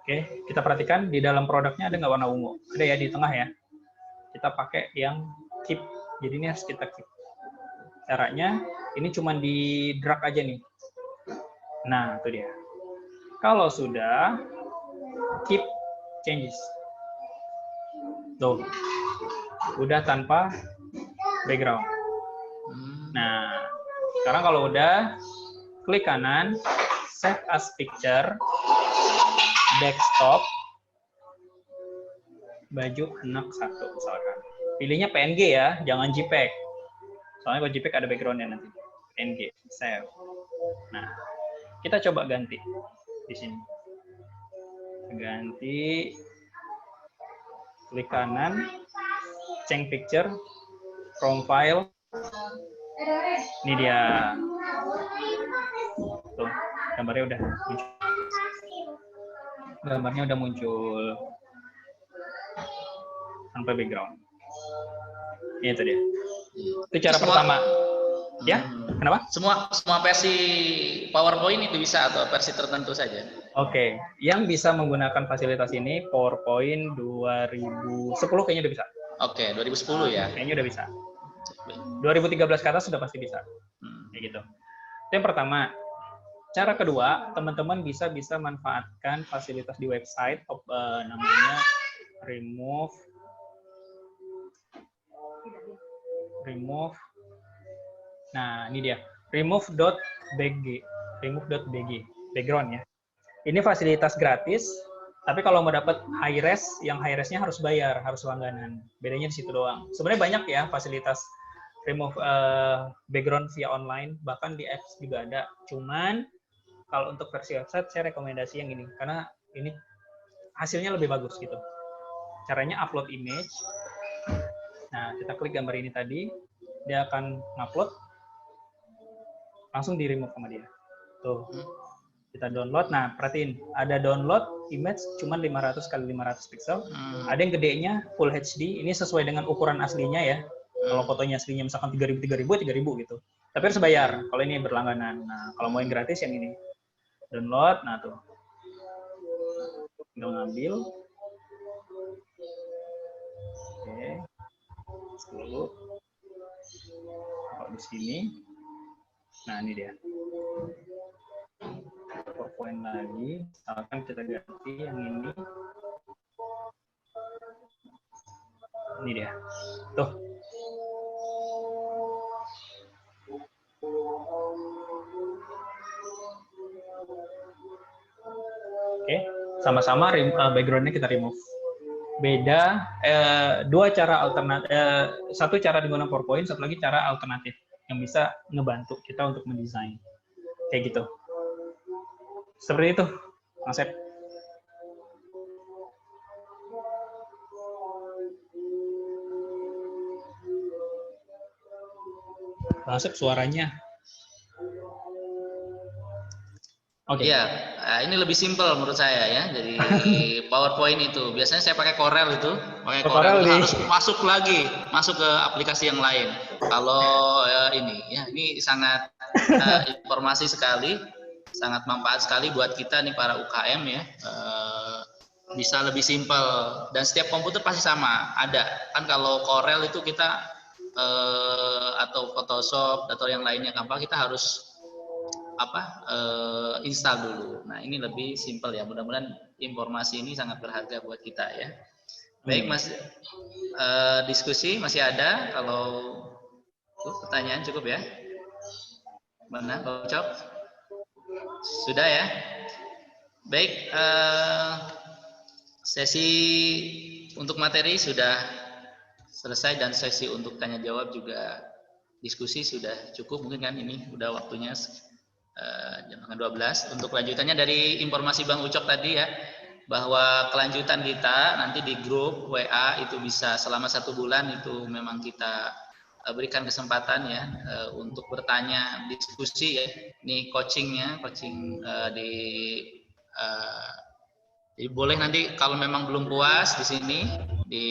Oke, kita perhatikan di dalam produknya ada nggak warna ungu? Ada ya di tengah ya. Kita pakai yang keep. Jadi ini harus kita keep. Caranya ini cuma di drag aja nih. Nah, itu dia. Kalau sudah, keep changes. Tuh, udah tanpa background. Nah, sekarang kalau udah, klik kanan, save as picture, desktop, baju anak 1 misalkan. Pilihnya PNG ya, jangan JPEG. Soalnya kalau JPEG ada background-nya nanti. PNG, save. Nah, kita coba ganti di sini. Ganti, klik kanan, change picture, from file. Ini dia. Tuh, gambarnya udah muncul. Gambarnya udah muncul tanpa background. Itu dia. Itu cara pertama. Ya, kenapa? Semua versi PowerPoint itu bisa atau versi tertentu saja? Oke, yang bisa menggunakan fasilitas ini PowerPoint 2010 kayaknya udah bisa. Oke, 2010 ya. Kayaknya udah bisa. 2013 ke atas sudah pasti bisa. Kayak gitu. Itu yang pertama. Cara kedua, teman-teman bisa manfaatkan fasilitas di website namanya remove. Nah, ini dia. remove.bg. remove.bg. Background ya. Ini fasilitas gratis, tapi kalau mau dapat high res, yang high resnya harus bayar, harus langganan. Bedanya di situ doang. Sebenarnya banyak ya fasilitas remove background via online, bahkan di apps juga ada. Cuman kalau untuk versi website, saya rekomendasi yang ini, karena ini hasilnya lebih bagus gitu. Caranya upload image. Nah, kita klik gambar ini tadi, dia akan ngupload, langsung di remove sama dia. Tuh, kita download. Nah, perhatiin, ada download image cuma 500 kali 500 pixel. Ada yang gedenya full HD, ini sesuai dengan ukuran aslinya ya. Kalau fotonya aslinya misalkan 3000 gitu. Tapi harus bayar, kalau ini berlangganan. Nah, kalau mau yang gratis yang ini. Download, nah tuh. Tinggal ngambil. Oke. Dulu. Kalau di sini. Nah, ini dia. PowerPoint lagi. Misalkan kita ganti yang ini. Ini dia. Tuh. Oke, sama-sama background-nya kita remove. Beda, dua cara alternatif, satu cara menggunakan PowerPoint, satu lagi cara alternatif yang bisa ngebantu kita untuk mendesain. Kayak gitu. Seperti itu, konsep. Konsep suaranya. Oke. Iya, ini lebih simpel menurut saya ya. Jadi PowerPoint itu biasanya saya pakai Corel itu, Corel harus masuk ke aplikasi yang lain. Kalau ini sangat informasi sekali, sangat manfaat sekali buat kita nih para UKM ya. Bisa lebih simpel dan setiap komputer pasti sama ada. Kan kalau Corel itu kita atau Photoshop atau yang lainnya Canva kita harus install dulu. Nah, ini lebih simpel ya. Mudah-mudahan informasi ini sangat berharga buat kita ya. Baik, Mas. Diskusi masih ada. Kalau pertanyaan cukup ya. Mana, Pak Ucok? Sudah ya. Baik, sesi untuk materi sudah selesai dan sesi untuk tanya jawab juga diskusi sudah cukup. Mungkin kan ini udah waktunya jam 12. Untuk lanjutannya dari informasi Bang Ucok tadi ya, bahwa kelanjutan kita nanti di grup WA itu bisa selama 1 bulan itu memang kita berikan kesempatan ya untuk bertanya, diskusi ya. Ini coaching jadi boleh nanti kalau memang belum puas di sini di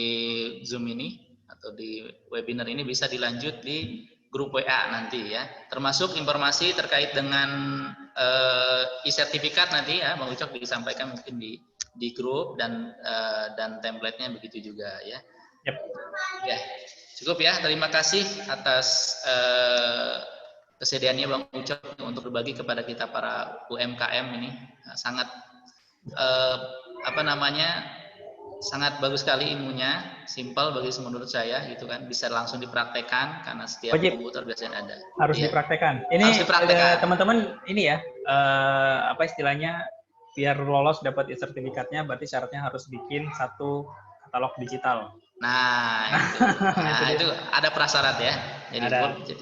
Zoom ini atau di webinar ini bisa dilanjut di grup WA nanti ya, termasuk informasi terkait dengan e-sertifikat nanti ya, Bang Ucok disampaikan mungkin di grup dan template-nya begitu juga ya. Yep. Ya, cukup ya. Terima kasih atas kesediaannya Bang Ucok untuk berbagi kepada kita para UMKM ini sangat sangat bagus sekali ilmunya, simpel bagi menurut saya gitu kan, bisa langsung dipraktekkan karena setiap Wajib komputer biasanya ada. harus Iya, dipraktekkan. harus Ini dipraktekkan. teman-teman ini ya, apa istilahnya, biar lolos dapat sertifikatnya, berarti syaratnya harus bikin satu katalog digital. Nah, itu ada prasyarat ya. Jadi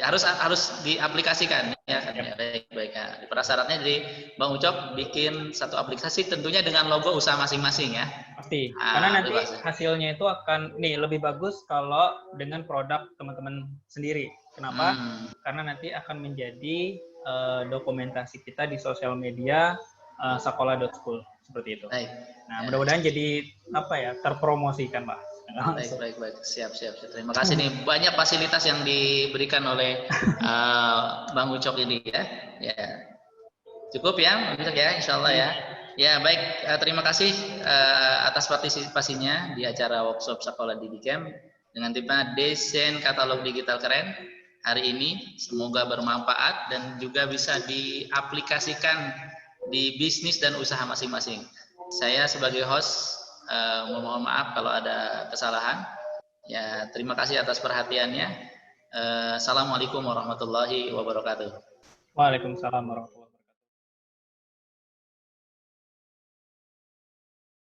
harus diaplikasikan ya kan ya. Baik ya. Prasyaratnya jadi Bang Ucok bikin satu aplikasi tentunya dengan logo usaha masing-masing ya. Pasti. Nah, Karena nanti hasilnya itu akan lebih bagus kalau dengan produk teman-teman sendiri. Kenapa? Karena nanti akan menjadi dokumentasi kita di sosial media sekolah.school seperti itu. Baik. Nah, mudah-mudahan jadi terpromosikan, Pak. Baik. Siap. Terima kasih nih. Banyak fasilitas yang diberikan oleh Bang Ucok ini ya. Ya. Cukup ya, Bang Ucok ya, insya Allah ya. Ya baik, terima kasih atas partisipasinya di acara workshop Sekolah Didicam dengan tema desain katalog digital keren hari ini. Semoga bermanfaat dan juga bisa diaplikasikan di bisnis dan usaha masing-masing. Saya sebagai host mohon maaf kalau ada kesalahan. Ya, terima kasih atas perhatiannya. Assalamualaikum warahmatullahi wabarakatuh. Waalaikumsalam warahmatullahi wabarakatuh.